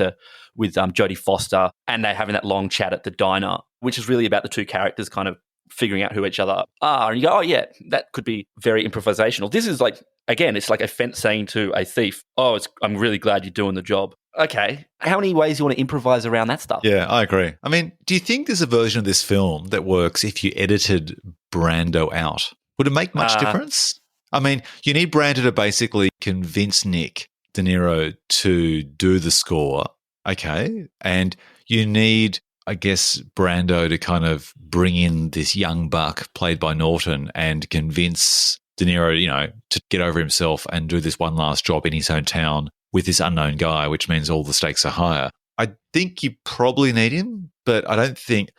[SPEAKER 2] with Jodie Foster and they're having that long chat at the diner, which is really about the two characters kind of figuring out who each other are. And you go, oh, yeah, that could be very improvisational. This is like, again, it's like a fence saying to a thief, oh, I'm really glad you're doing the job. Okay, how many ways do you want to improvise around that stuff?
[SPEAKER 1] Yeah, I agree. I mean, do you think there's a version of this film that works if you edited Brando out? Would it make much difference? I mean, you need Brando to basically convince Nick De Niro to do the score, okay? And you need, I guess, Brando to kind of bring in this young buck played by Norton and convince De Niro, to get over himself and do this one last job in his own town with this unknown guy, which means all the stakes are higher. I think you probably need him, but I think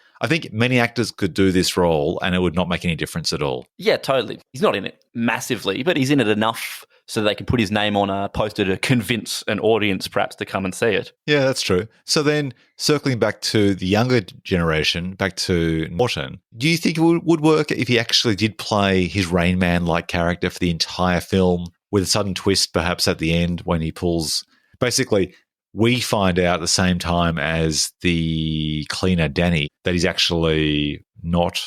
[SPEAKER 1] many actors could do this role and it would not make any difference at all.
[SPEAKER 2] Yeah, totally. He's not in it massively, but he's in it enough so they can put his name on a poster to convince an audience perhaps to come and see it.
[SPEAKER 1] Yeah, that's true. So then circling back to the younger generation, back to Norton, do you think it would work if he actually did play his Rain Man-like character for the entire film with a sudden twist perhaps at the end when he pulls – basically we find out at the same time as the cleaner Danny that he's actually not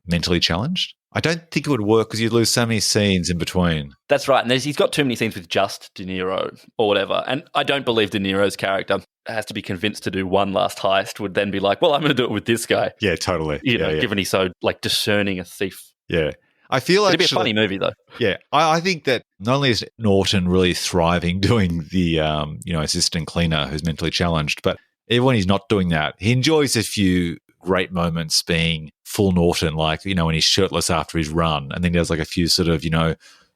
[SPEAKER 1] mentally challenged? I don't think it would work because you'd lose so many scenes in between.
[SPEAKER 2] That's right. And he's got too many scenes with just De Niro or whatever. And I don't believe De Niro's character has to be convinced to do one last heist would then be like, well, I'm going to do it with this guy.
[SPEAKER 1] Yeah, totally.
[SPEAKER 2] Given he's so like discerning a thief.
[SPEAKER 1] Yeah. I feel
[SPEAKER 2] it'd be a funny movie though.
[SPEAKER 1] Yeah. I think that not only is Norton really thriving doing the, assistant cleaner who's mentally challenged, but even when he's not doing that, he enjoys a few great moments being full Norton, like, when he's shirtless after his run and then he does like a few sort of,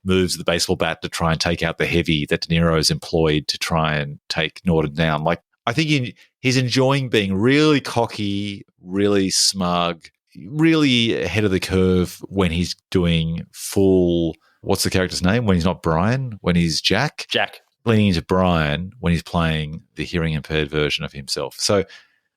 [SPEAKER 1] moves the baseball bat to try and take out the heavy that De Niro's employed to try and take Norton down. Like, I think he's enjoying being really cocky, really smug, really ahead of the curve when he's doing full, what's the character's name? When he's not Brian, when he's Jack?
[SPEAKER 2] Jack.
[SPEAKER 1] Leaning into Brian when he's playing the hearing impaired version of himself. So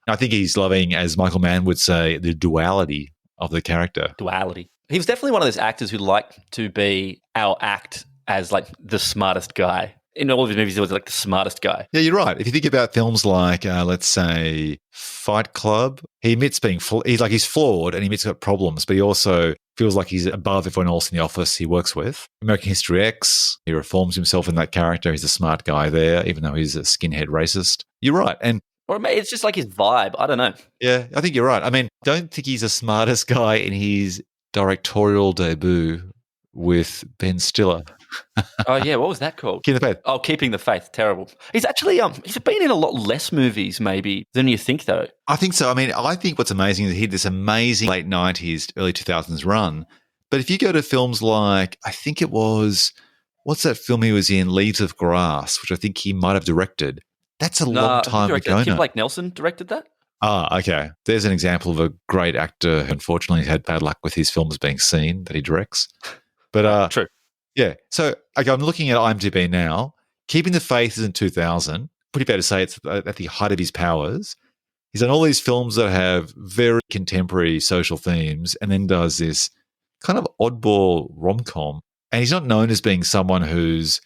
[SPEAKER 1] I think he's loving, as Michael Mann would say, the duality of the character.
[SPEAKER 2] Duality. He was definitely one of those actors who liked to be our act as like the smartest guy. In all of his movies, he was like the smartest guy.
[SPEAKER 1] Yeah, you're right. If you think about films like, let's say, Fight Club, he admits being he's flawed and he admits he's got problems, but he also feels like he's above everyone else in the office he works with. American History X, he reforms himself in that character. He's a smart guy there, even though he's a skinhead racist. You're right.
[SPEAKER 2] Or it's just like his vibe. I don't know.
[SPEAKER 1] Yeah, I think you're right. I mean, don't think he's the smartest guy in his directorial debut with Ben Stiller.
[SPEAKER 2] Oh, yeah. What was that called?
[SPEAKER 1] Keeping the Faith.
[SPEAKER 2] Oh, Keeping the Faith. Terrible. He's actually he's been in a lot less movies maybe than you think, though.
[SPEAKER 1] I think so. I mean, I think what's amazing is he had this amazing late 90s, early 2000s run. But if you go to films like, I think it was, what's that film he was in, Leaves of Grass, which I think he might have directed. That's a long time ago now.
[SPEAKER 2] Blake Nelson directed that?
[SPEAKER 1] Ah, okay. There's an example of a great actor who unfortunately had bad luck with his films being seen that he directs. But
[SPEAKER 2] true.
[SPEAKER 1] Yeah. So okay, I'm looking at IMDb now. Keeping the Faith is in 2000. Pretty fair to say it's at the height of his powers. He's done all these films that have very contemporary social themes and then does this kind of oddball rom-com. And he's not known as being someone who's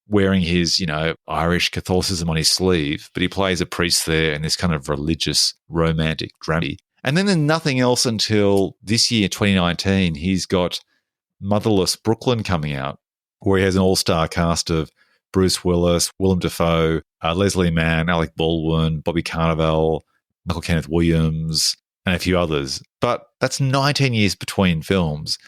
[SPEAKER 1] wearing his, Irish Catholicism on his sleeve, but he plays a priest there in this kind of religious, romantic drama. And then there's nothing else until this year, 2019, he's got Motherless Brooklyn coming out, where he has an all-star cast of Bruce Willis, Willem Dafoe, Leslie Mann, Alec Baldwin, Bobby Cannavale, Michael Kenneth Williams, and a few others. But that's 19 years between films.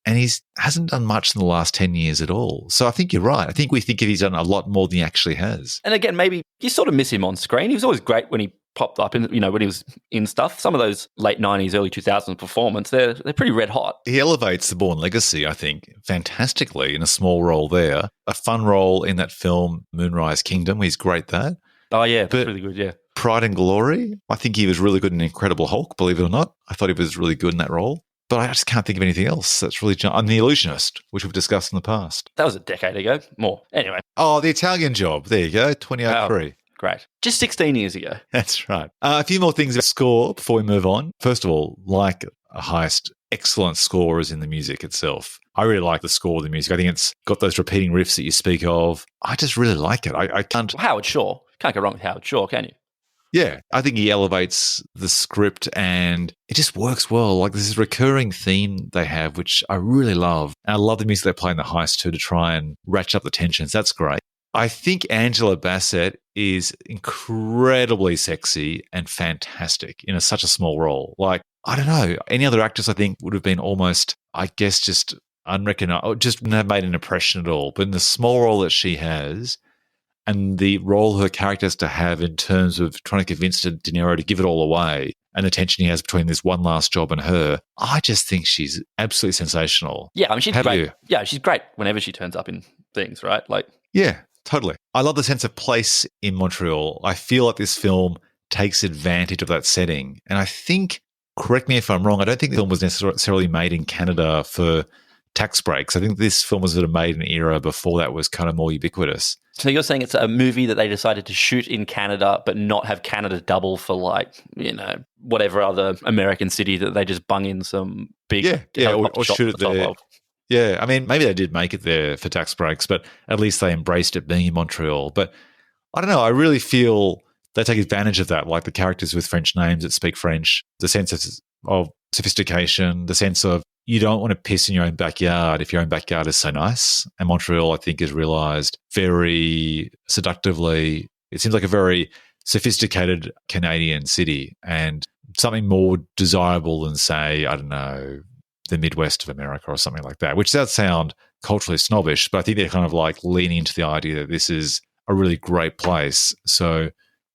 [SPEAKER 1] And he hasn't done much in the last 10 years at all. So I think you're right. I think we think he's done a lot more than he actually has.
[SPEAKER 2] And again, maybe you sort of miss him on screen. He was always great when he popped up in, when he was in stuff. Some of those late 90s, early 2000s performance, they're pretty red hot.
[SPEAKER 1] He elevates the Bourne Legacy, I think, fantastically in a small role there. A fun role in that film, Moonrise Kingdom. He's great there.
[SPEAKER 2] Oh, yeah. That's really good, yeah.
[SPEAKER 1] Pride and Glory. I think he was really good in Incredible Hulk, believe it or not. I thought he was really good in that role. but I just can't think of anything else that's really... I'm The Illusionist, which we've discussed in the past.
[SPEAKER 2] That was a decade ago. More. Anyway.
[SPEAKER 1] Oh, The Italian Job. There you go, 2003.
[SPEAKER 2] Great. Just 16 years ago.
[SPEAKER 1] That's right. A few more things about score before we move on. First of all, like a Heist, excellent score is in the music itself. I really like the score of the music. I think it's got those repeating riffs that you speak of. I just really like it. I can't...
[SPEAKER 2] Howard Shore. Can't go wrong with Howard Shore, can you?
[SPEAKER 1] Yeah, I think he elevates the script and it just works well. Like there's this recurring theme they have, which I really love. And I love the music they play in the Heist too to try and ratchet up the tensions. That's great. I think Angela Bassett is incredibly sexy and fantastic in such a small role. Like, I don't know, any other actress I think would have been almost, I guess, just unrecognizable, just wouldn't have made an impression at all. But in the small role that she has and the role her character has to have in terms of trying to convince De Niro to give it all away and the tension he has between this one last job and her, I just think she's absolutely sensational.
[SPEAKER 2] Yeah, I mean, she's
[SPEAKER 1] How about
[SPEAKER 2] great.
[SPEAKER 1] you?
[SPEAKER 2] Yeah, she's great whenever she turns up in things, right? Like,
[SPEAKER 1] yeah. Totally. I love the sense of place in Montreal. I feel like this film takes advantage of that setting. And I think, correct me if I'm wrong, I don't think the film was necessarily made in Canada for tax breaks. I think this film was sort of made in an era before that was kind of more ubiquitous.
[SPEAKER 2] So you're saying it's a movie that they decided to shoot in Canada but not have Canada double for like, you know, whatever other American city that they just bung in some big
[SPEAKER 1] or
[SPEAKER 2] shot
[SPEAKER 1] shoot
[SPEAKER 2] at
[SPEAKER 1] it
[SPEAKER 2] the top
[SPEAKER 1] there.
[SPEAKER 2] of.
[SPEAKER 1] Yeah, I mean, maybe they did make it there for tax breaks, but at least they embraced it being in Montreal. But I don't know, I really feel they take advantage of that, like the characters with French names that speak French, the sense of sophistication, the sense of you don't want to piss in your own backyard if your own backyard is so nice. And Montreal, I think, is realised very seductively. It seems like a very sophisticated Canadian city and something more desirable than, say, I don't know, the Midwest of America or something like that, which does sound culturally snobbish, but I think they're kind of like leaning into the idea that this is a really great place. So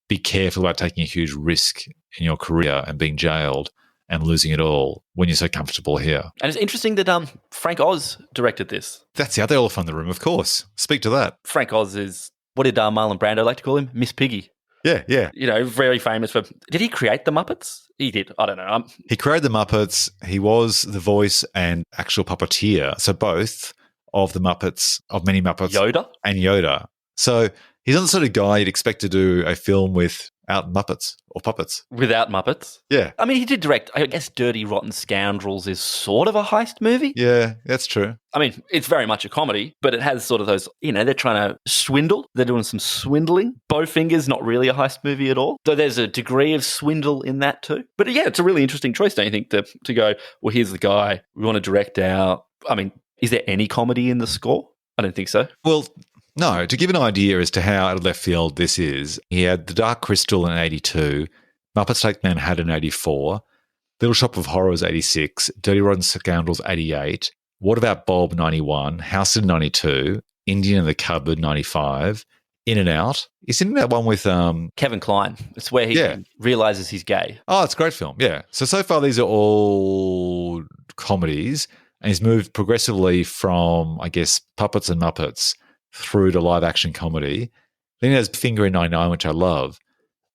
[SPEAKER 1] be careful about taking a huge risk in your career and being jailed and losing it all when you're so comfortable here.
[SPEAKER 2] And it's interesting that Frank Oz directed this.
[SPEAKER 1] That's the other elephant in the room, of course. Speak to that.
[SPEAKER 2] Frank Oz is, what did Marlon Brando like to call him? Miss Piggy.
[SPEAKER 1] Yeah.
[SPEAKER 2] You know, very famous for... Did he create the Muppets? He did. I don't know.
[SPEAKER 1] He created the Muppets. He was the voice and actual puppeteer. So both of the Muppets, of many Muppets.
[SPEAKER 2] Yoda?
[SPEAKER 1] And Yoda. So he's not the sort of guy you'd expect to do a film without Muppets or puppets.
[SPEAKER 2] Without Muppets?
[SPEAKER 1] Yeah.
[SPEAKER 2] I mean, he did direct, I guess Dirty Rotten Scoundrels is sort of a heist movie.
[SPEAKER 1] Yeah, that's true.
[SPEAKER 2] I mean, it's very much a comedy, but it has sort of those, you know, they're trying to swindle. They're doing some swindling. Bowfinger's not really a heist movie at all. Though there's a degree of swindle in that too. But yeah, it's a really interesting choice, don't you think, to go, well, here's the guy we want to direct our... I mean, is there any comedy in the score? I don't think so.
[SPEAKER 1] Well, no. To give an idea as to how out of left field this is, he had The Dark Crystal in 82, Muppets Take Manhattan in 84, Little Shop of Horrors 86, Dirty Rotten Scoundrels 88, What About Bob 91, House in 92, Indian in the Cupboard 95, In and Out. Isn't that one with...
[SPEAKER 2] Kevin Kline. It's where he realises he's gay.
[SPEAKER 1] Oh, it's a great film, yeah. So far these are all comedies, and he's moved progressively from, I guess, puppets and Muppets through to live-action comedy. Then he has Finger in 99, which I love.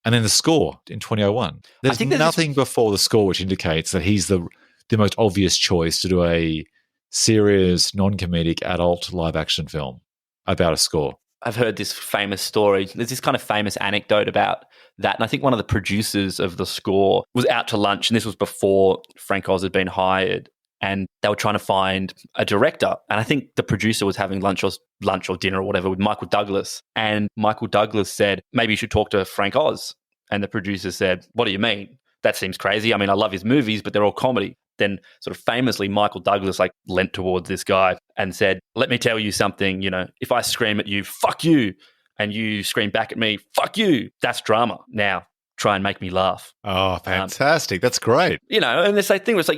[SPEAKER 1] And then the score in 2001. There's nothing before the score which indicates that he's the most obvious choice to do a serious, non-comedic, adult live-action film about a score.
[SPEAKER 2] I've heard this famous story. There's this kind of famous anecdote about that. And I think one of the producers of the score was out to lunch, and this was before Frank Oz had been hired. And they were trying to find a director. And I think the producer was having lunch or dinner or whatever with Michael Douglas. And Michael Douglas said, maybe you should talk to Frank Oz. And the producer said, what do you mean? That seems crazy. I mean, I love his movies, but they're all comedy. Then sort of famously, Michael Douglas leant towards this guy and said, let me tell you something, you know, if I scream at you, fuck you, and you scream back at me, fuck you, that's drama. Now, try and make me laugh.
[SPEAKER 1] Oh, fantastic. That's great.
[SPEAKER 2] You know, and this thing was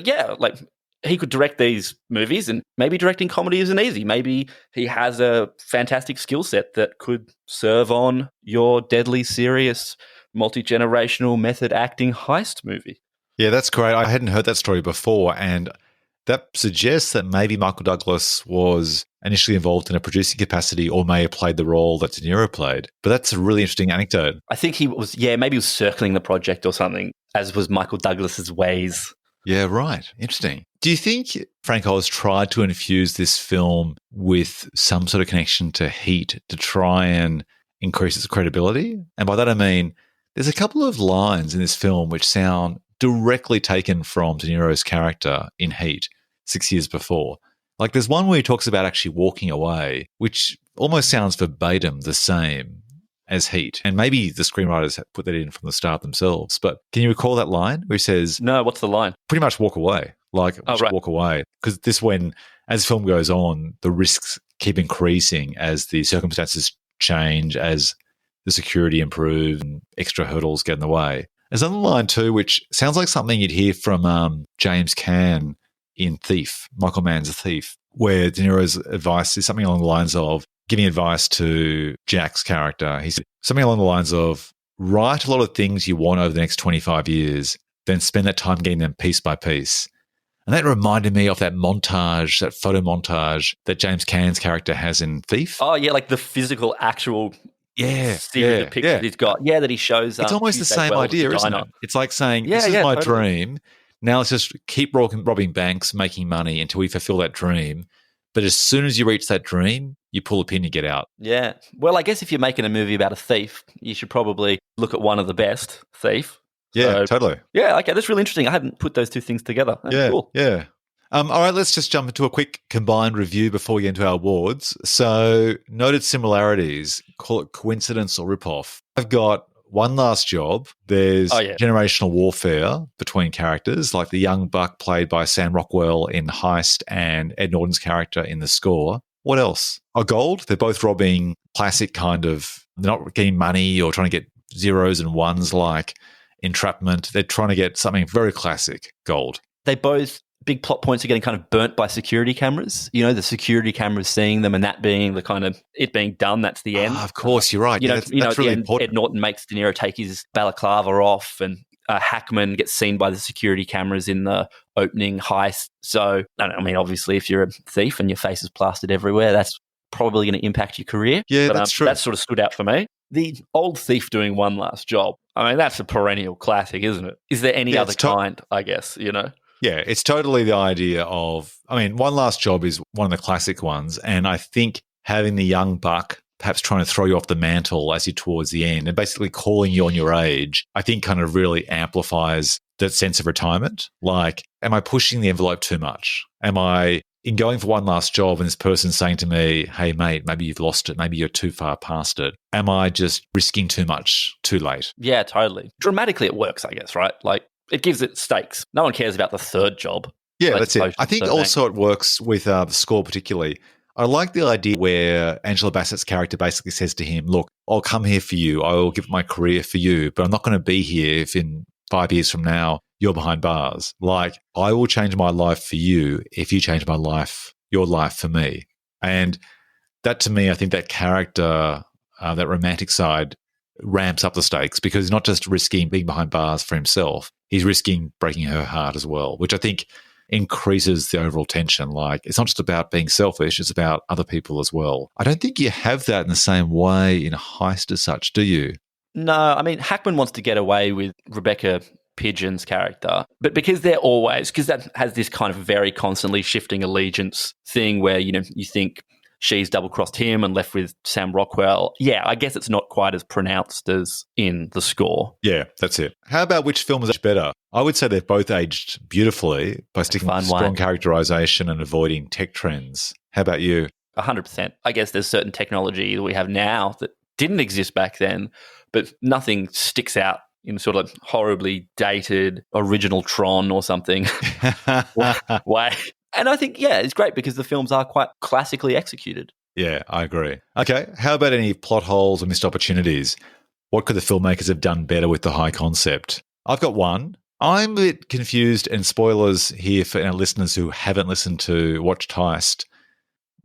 [SPEAKER 2] he could direct these movies, and maybe directing comedy isn't easy. Maybe he has a fantastic skill set that could serve on your deadly serious, multi-generational method acting heist movie.
[SPEAKER 1] Yeah, that's great. I hadn't heard that story before, and that suggests that maybe Michael Douglas was initially involved in a producing capacity or may have played the role that De Niro played. But that's a really interesting anecdote.
[SPEAKER 2] I think he was, maybe he was circling the project or something, as was Michael Douglas's ways.
[SPEAKER 1] Yeah, right. Interesting. Do you think Frank Oz tried to infuse this film with some sort of connection to Heat to try and increase its credibility? And by that I mean, there's a couple of lines in this film which sound directly taken from De Niro's character in Heat 6 years before. Like there's one where he talks about actually walking away, which almost sounds verbatim the same as Heat. And maybe the screenwriters put that in from the start themselves. But can you recall that line where he says,
[SPEAKER 2] No, what's the line?
[SPEAKER 1] pretty much walk away, like walk away. Because as the film goes on, the risks keep increasing as the circumstances change, as the security improves and extra hurdles get in the way. There's another line too, which sounds like something you'd hear from James Caan in Thief, Michael Mann's Thief, where De Niro's advice is something along the lines of giving advice to Jack's character. He said something along the lines of, write a lot of things you want over the next 25 years, then spend that time getting them piece by piece. And that reminded me of that montage, that photo montage that James Caan's character has in Thief.
[SPEAKER 2] Oh, yeah, like the physical, actual series of pictures he's got. Yeah, that he shows.
[SPEAKER 1] It's almost the same idea, isn't it? It's like saying, this is my dream. Now let's just keep robbing banks, making money until we fulfill that dream. But as soon as you reach that dream, you pull a pin, you get out.
[SPEAKER 2] Yeah. Well, I guess if you're making a movie about a thief, you should probably look at one of the best, Thief.
[SPEAKER 1] Yeah, totally.
[SPEAKER 2] Yeah, okay, that's really interesting. I hadn't put those two things together. That's cool.
[SPEAKER 1] Yeah. All right, let's just jump into a quick combined review before we get into our awards. So, noted similarities, call it coincidence or ripoff. I've got One Last Job. There's generational warfare between characters, like the young buck played by Sam Rockwell in Heist and Ed Norton's character in The Score. What else? Gold. They're both robbing classic kind of, they're not getting money or trying to get zeros and ones like Entrapment. They're trying to get something very classic, Gold.
[SPEAKER 2] They both, big plot points are getting kind of burnt by security cameras. You know, the security cameras seeing them and that being the kind of, it being done, that's the end.
[SPEAKER 1] Of course, you're right.
[SPEAKER 2] That's really important. Ed Norton makes De Niro take his balaclava off, and Hackman gets seen by the security cameras in the opening Heist. So, I mean, obviously, if you're a thief and your face is plastered everywhere, that's probably going to impact your career.
[SPEAKER 1] Yeah, that's true.
[SPEAKER 2] That sort of stood out for me. The old thief doing One Last Job, I mean, that's a perennial classic, isn't it? Is there any other kind, I guess, you know?
[SPEAKER 1] Yeah, it's totally the idea of, I mean, One Last Job is one of the classic ones. And I think having the young buck perhaps trying to throw you off the mantle as you're towards the end and basically calling you on your age, I think kind of really amplifies that sense of retirement. Like, am I pushing the envelope too much? Am I, in going for one last job and this person saying to me, hey, mate, maybe you've lost it. Maybe you're too far past it. Am I just risking too much too late?
[SPEAKER 2] Yeah, totally. Dramatically, it works, I guess, right? Like, it gives it stakes. No one cares about the third job.
[SPEAKER 1] Yeah, that's it. I think also it works with The Score particularly. I like the idea where Angela Bassett's character basically says to him, look, I'll come here for you. I will give my career for you, but I'm not going to be here if in 5 years from now you're behind bars. Like, I will change my life for you if you change my life, your life for me. And that, to me, I think that character, that romantic side, ramps up the stakes because he's not just risking being behind bars for himself, he's risking breaking her heart as well, which I think increases the overall tension. Like, it's not just about being selfish, it's about other people as well. I don't think you have that in the same way in Heist as such, do you?
[SPEAKER 2] No, I mean, Hackman wants to get away with Rebecca Pidgeon's character, but because that has this kind of very constantly shifting allegiance thing where, you know, you think she's double-crossed him and left with Sam Rockwell. Yeah, I guess it's not quite as pronounced as in The Score.
[SPEAKER 1] Yeah, that's it. How about which film is much better? I would say they've both aged beautifully by sticking with strong characterization and avoiding tech trends. How about you?
[SPEAKER 2] 100%. I guess there's certain technology that we have now that didn't exist back then, but nothing sticks out in sort of horribly dated original Tron or something way. And I think, yeah, it's great because the films are quite classically executed.
[SPEAKER 1] Yeah, I agree. Okay, how about any plot holes or missed opportunities? What could the filmmakers have done better with the high concept? I've got one. I'm a bit confused, and spoilers here for our listeners who haven't watched Heist.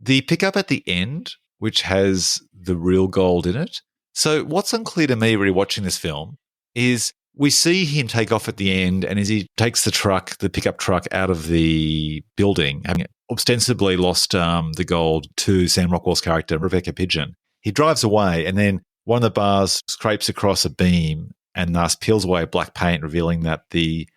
[SPEAKER 1] The pickup at the end, which has the real gold in it. So what's unclear to me really watching this film is we see him take off at the end, and as he takes the pickup truck out of the building, having ostensibly lost the gold to Sam Rockwell's character, Rebecca Pidgeon, he drives away, and then one of the bars scrapes across a beam and thus peels away black paint, revealing that the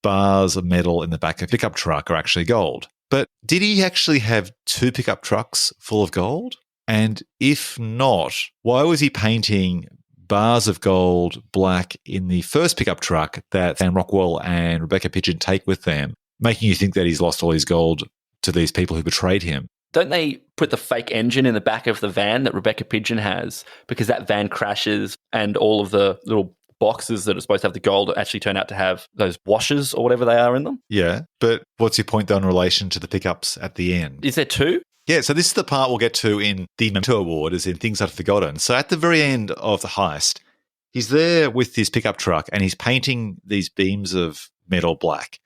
[SPEAKER 1] bars of metal in the back of a pickup truck are actually gold. But did he actually have 2 pickup trucks full of gold? And if not, why was he painting bars of gold black in the first pickup truck that Sam Rockwell and Rebecca Pidgeon take with them, making you think that he's lost all his gold to these people who betrayed him?
[SPEAKER 2] Don't they put the fake engine in the back of the van that Rebecca Pidgeon has because that van crashes and all of the little boxes that are supposed to have the gold actually turn out to have those washers or whatever they are in them?
[SPEAKER 1] Yeah, but what's your point though in relation to the pickups at the end?
[SPEAKER 2] Is there 2?
[SPEAKER 1] Yeah, so this is the part we'll get to in the Memento Award, is in Things I'd Forgotten. So at the very end of the heist, he's there with his pickup truck and he's painting these beams of metal black.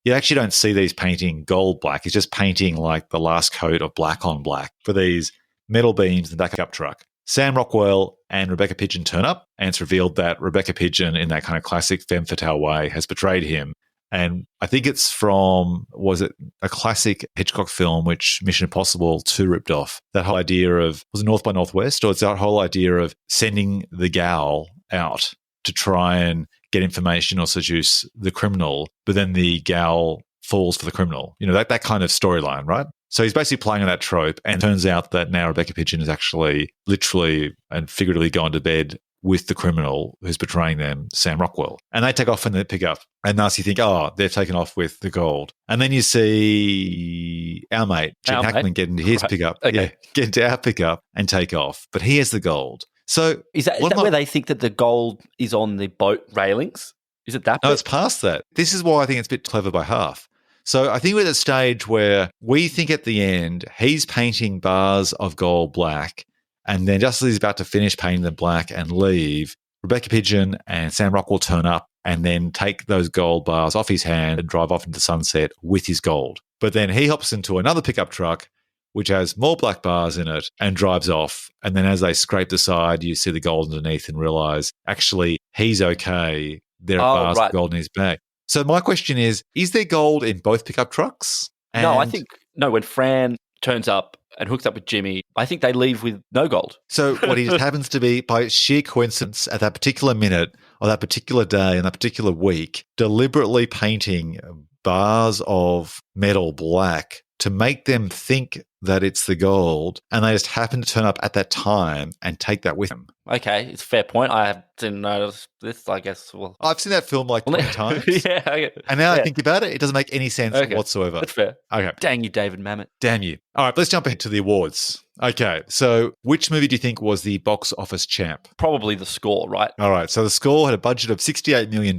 [SPEAKER 1] You actually don't see these painting gold black. He's just painting like the last coat of black on black for these metal beams in the backup truck. Sam Rockwell and Rebecca Pidgeon turn up, and it's revealed that Rebecca Pidgeon, in that kind of classic femme fatale way, has betrayed him. And I think it's from, was it a classic Hitchcock film, which Mission Impossible 2 ripped off? That whole idea of, was it North by Northwest? Or it's that whole idea of sending the gal out to try and get information or seduce the criminal, but then the gal falls for the criminal. You know, that kind of storyline, right? So he's basically playing on that trope, and it turns out that now Rebecca Pidgeon is actually literally and figuratively gone to bed with the criminal who's betraying them, Sam Rockwell. And they take off in the pickup. And thus you think, oh, they've taken off with the gold. And then you see our mate, Gene Hackman, get into his pickup. Okay. Yeah, get into our pickup and take off. But he has the gold. So
[SPEAKER 2] is that where they think that the gold is on the boat railings? Is it that bit?
[SPEAKER 1] No, it's past that. This is why I think it's a bit clever by half. So I think we're at a stage where we think at the end he's painting bars of gold black, and then just as he's about to finish painting them black and leave, Rebecca Pidgeon and Sam Rockwell turn up and then take those gold bars off his hand and drive off into the sunset with his gold. But then he hops into another pickup truck which has more black bars in it and drives off. And then as they scrape the side, you see the gold underneath and realize actually he's okay. There are bars of gold in his bag. So my question is there gold in both pickup trucks?
[SPEAKER 2] No, I think, when Fran turns up and hooks up with Jimmy, I think they leave with no gold.
[SPEAKER 1] So what he just happens to be, by sheer coincidence, at that particular minute or that particular day and that particular week, deliberately painting bars of metal black to make them think that it's the gold, and they just happen to turn up at that time and take that with them.
[SPEAKER 2] Okay, it's a fair point. I didn't notice this, I guess. Well,
[SPEAKER 1] I've seen that film like 20 times.
[SPEAKER 2] Yeah. Okay.
[SPEAKER 1] And now I think about it, it doesn't make any sense whatsoever.
[SPEAKER 2] That's fair.
[SPEAKER 1] Okay.
[SPEAKER 2] Dang you, David Mamet.
[SPEAKER 1] Damn you. All right, let's jump into the awards. Okay, so which movie do you think was the box office champ?
[SPEAKER 2] Probably The Score, right?
[SPEAKER 1] All right, so The Score had a budget of $68 million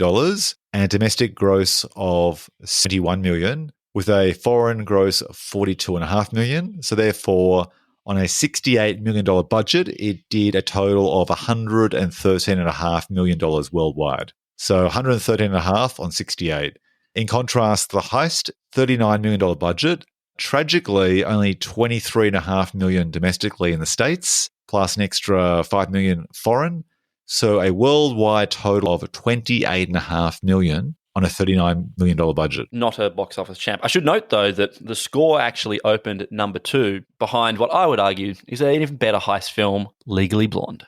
[SPEAKER 1] and a domestic gross of $71 million, with a foreign gross of $42.5 million. So therefore, on a $68 million budget, it did a total of $113.5 million worldwide. So $113.5 on 68. In contrast, The Heist, $39 million budget, tragically only $23.5 million domestically in the States, plus an extra $5 million foreign. So a worldwide total of $28.5 million on a $39 million budget.
[SPEAKER 2] Not a box office champ. I should note, though, that The Score actually opened at number 2 behind what I would argue is an even better heist film, Legally Blonde.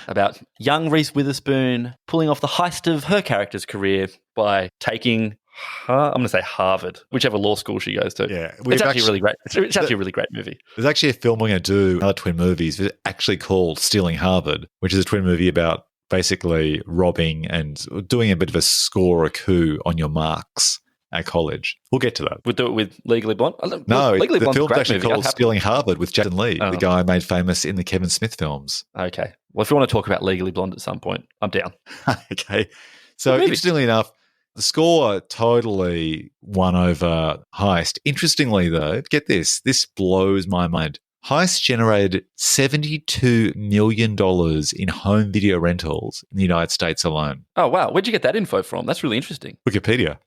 [SPEAKER 2] About young Reese Witherspoon pulling off the heist of her character's career by taking, I'm going to say Harvard, whichever law school she goes to.
[SPEAKER 1] Yeah.
[SPEAKER 2] It's actually really great. It's actually a really great movie.
[SPEAKER 1] There's actually a film we're going to do, another twin movies, actually called Stealing Harvard, which is a twin movie about basically robbing and doing a bit of a score or a coup on your marks at college. We'll get to that.
[SPEAKER 2] We'll do it with Legally Blonde?
[SPEAKER 1] No,
[SPEAKER 2] Legally
[SPEAKER 1] the film's actually
[SPEAKER 2] movie.
[SPEAKER 1] called Stealing Harvard with Jason Lee, the guy made famous in the Kevin Smith films.
[SPEAKER 2] Okay. Well, if you want to talk about Legally Blonde at some point, I'm down.
[SPEAKER 1] Okay. So interestingly enough, The Score totally won over Heist. Interestingly, though, get this blows my mind. Heist generated $72 million in home video rentals in the United States alone.
[SPEAKER 2] Oh, wow. Where'd you get that info from? That's really interesting.
[SPEAKER 1] Wikipedia.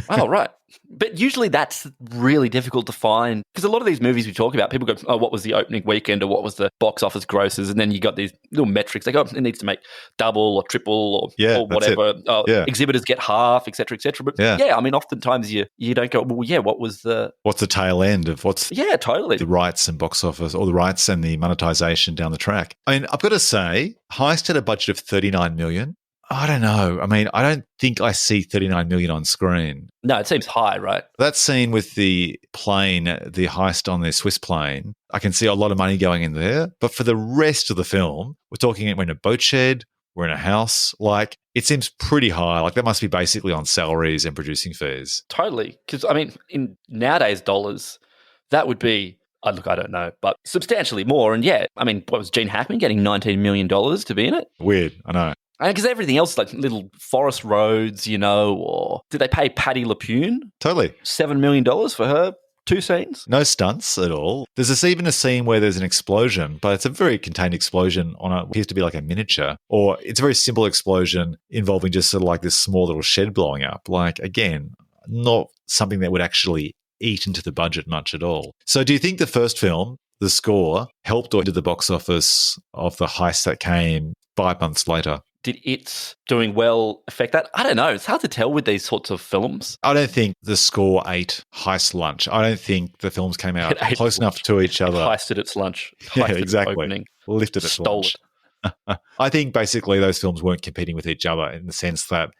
[SPEAKER 2] Oh, right. But usually that's really difficult to find because a lot of these movies we talk about, people go, oh, what was the opening weekend or what was the box office grosses? And then you got these little metrics like, oh, it needs to make double or triple or whatever. Exhibitors get half, et cetera, et cetera. But I mean, oftentimes you don't go, well, what's the tail end of totally
[SPEAKER 1] the rights and box office or the rights and the monetization down the track? I mean, I've got to say, Heist had a budget of $39 million. I don't know. I mean, I don't think I see 39 million on screen.
[SPEAKER 2] No, it seems high, right?
[SPEAKER 1] That scene with the plane, the heist on the Swiss plane, I can see a lot of money going in there. But for the rest of the film, we're talking we're in a boat shed, we're in a house. Like, it seems pretty high. Like, that must be basically on salaries and producing fees.
[SPEAKER 2] Totally. Because, I mean, in nowadays dollars, that would be, look, I don't know, but substantially more. And yeah, I mean, what was Gene Hackman getting $19 million to be in it?
[SPEAKER 1] Weird, I know.
[SPEAKER 2] Because everything else, like little forest roads, or did they pay Patty LaPune?
[SPEAKER 1] Totally.
[SPEAKER 2] $7 million for her 2 scenes?
[SPEAKER 1] No stunts at all. There's even a scene where there's an explosion, but it's a very contained explosion on what appears to be like a miniature, or it's a very simple explosion involving just sort of like this small little shed blowing up. Like, again, not something that would actually eat into the budget much at all. So do you think the first film, the score, helped or did the box office of the heist that came 5 months later?
[SPEAKER 2] Did it doing well affect that? I don't know. It's hard to tell with these sorts of films.
[SPEAKER 1] I don't think the score ate heist lunch. I don't think the films came out close enough to each other.
[SPEAKER 2] Heisted its lunch.
[SPEAKER 1] Yeah,
[SPEAKER 2] Heisted
[SPEAKER 1] exactly.
[SPEAKER 2] its opening.
[SPEAKER 1] Lifted its lunch. I think basically those films weren't competing with each other in the sense that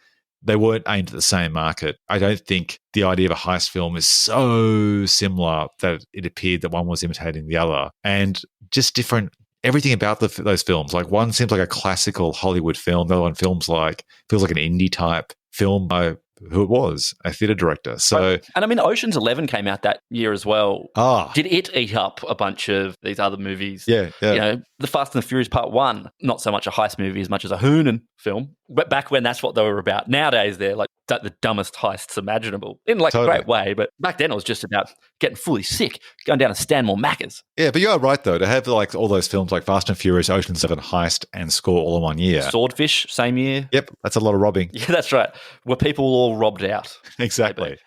[SPEAKER 1] they weren't aimed at the same market. I don't think the idea of a heist film is so similar that it appeared that one was imitating the other. And just different, everything about those films. Like, one seems like a classical Hollywood film. The other one feels like an indie type film by who it was, a theatre director. So,
[SPEAKER 2] and I mean, Ocean's 11 came out that year as well.
[SPEAKER 1] Ah.
[SPEAKER 2] Did it eat up a bunch of these other movies?
[SPEAKER 1] Yeah.
[SPEAKER 2] The Fast and the Furious Part 1, not so much a heist movie as much as a Hoonan film. But back when that's what they were about. Nowadays, they're like the dumbest heists imaginable in like a great way. But back then, it was just about getting fully sick, going down to Stanmore Macca's.
[SPEAKER 1] Yeah, but you are right, though, to have like all those films like Fast and Furious, Ocean's 7, Heist, and Score all in 1 year.
[SPEAKER 2] Swordfish, same year.
[SPEAKER 1] Yep, that's a lot of robbing.
[SPEAKER 2] Yeah, that's right. Were people all robbed out?
[SPEAKER 1] Exactly.
[SPEAKER 2] Maybe.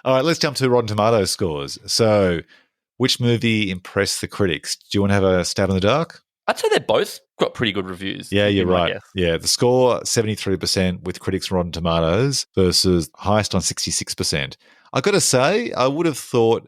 [SPEAKER 1] All right, let's jump to Rotten Tomatoes scores. So, which movie impressed the critics? Do you want to have a stab in the dark?
[SPEAKER 2] I'd say they both got pretty good reviews.
[SPEAKER 1] Yeah, you're right. Yeah, the score 73% with critics on Rotten Tomatoes versus Heist on 66%. I got to say, I would have thought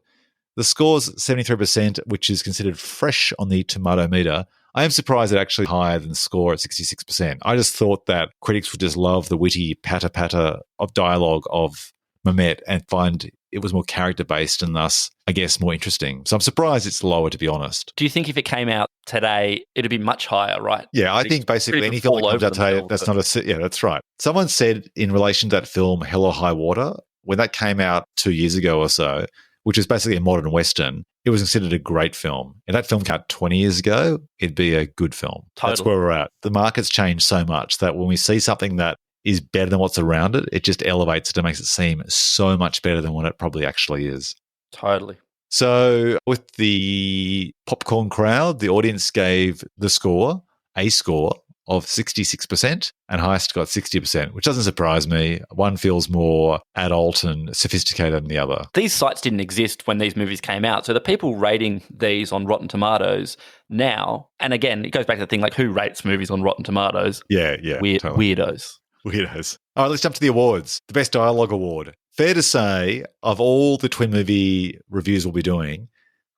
[SPEAKER 1] the score's 73%, which is considered fresh on the tomato meter. I am surprised it's actually higher than the score at 66%. I just thought that critics would just love the witty patter-patter of dialogue of Mehmet and find it was more character-based and thus, I guess, more interesting. So I'm surprised it's lower, to be honest.
[SPEAKER 2] Do you think if it came out today, it'd be much higher, right?
[SPEAKER 1] Yeah, I think basically any film that comes out today, that's right. Someone said in relation to that film, Hell or High Water, when that came out 2 years ago or so, which is basically a modern Western, it was considered a great film. If that film came out 20 years ago, it'd be a good film.
[SPEAKER 2] Totally.
[SPEAKER 1] That's where we're at. The market's changed so much that when we see something that is better than what's around it, it just elevates it and makes it seem so much better than what it probably actually is.
[SPEAKER 2] Totally.
[SPEAKER 1] So with the popcorn crowd, the audience gave the score a score of 66% and Heist got 60%, which doesn't surprise me. One feels more adult and sophisticated than the other.
[SPEAKER 2] These sites didn't exist when these movies came out. So the people rating these on Rotten Tomatoes now, and again, it goes back to the thing like who rates movies on Rotten Tomatoes?
[SPEAKER 1] Yeah. Totally.
[SPEAKER 2] Weirdos.
[SPEAKER 1] All right, let's jump to the awards. The Best Dialogue Award. Fair to say, of all the twin movie reviews we'll be doing,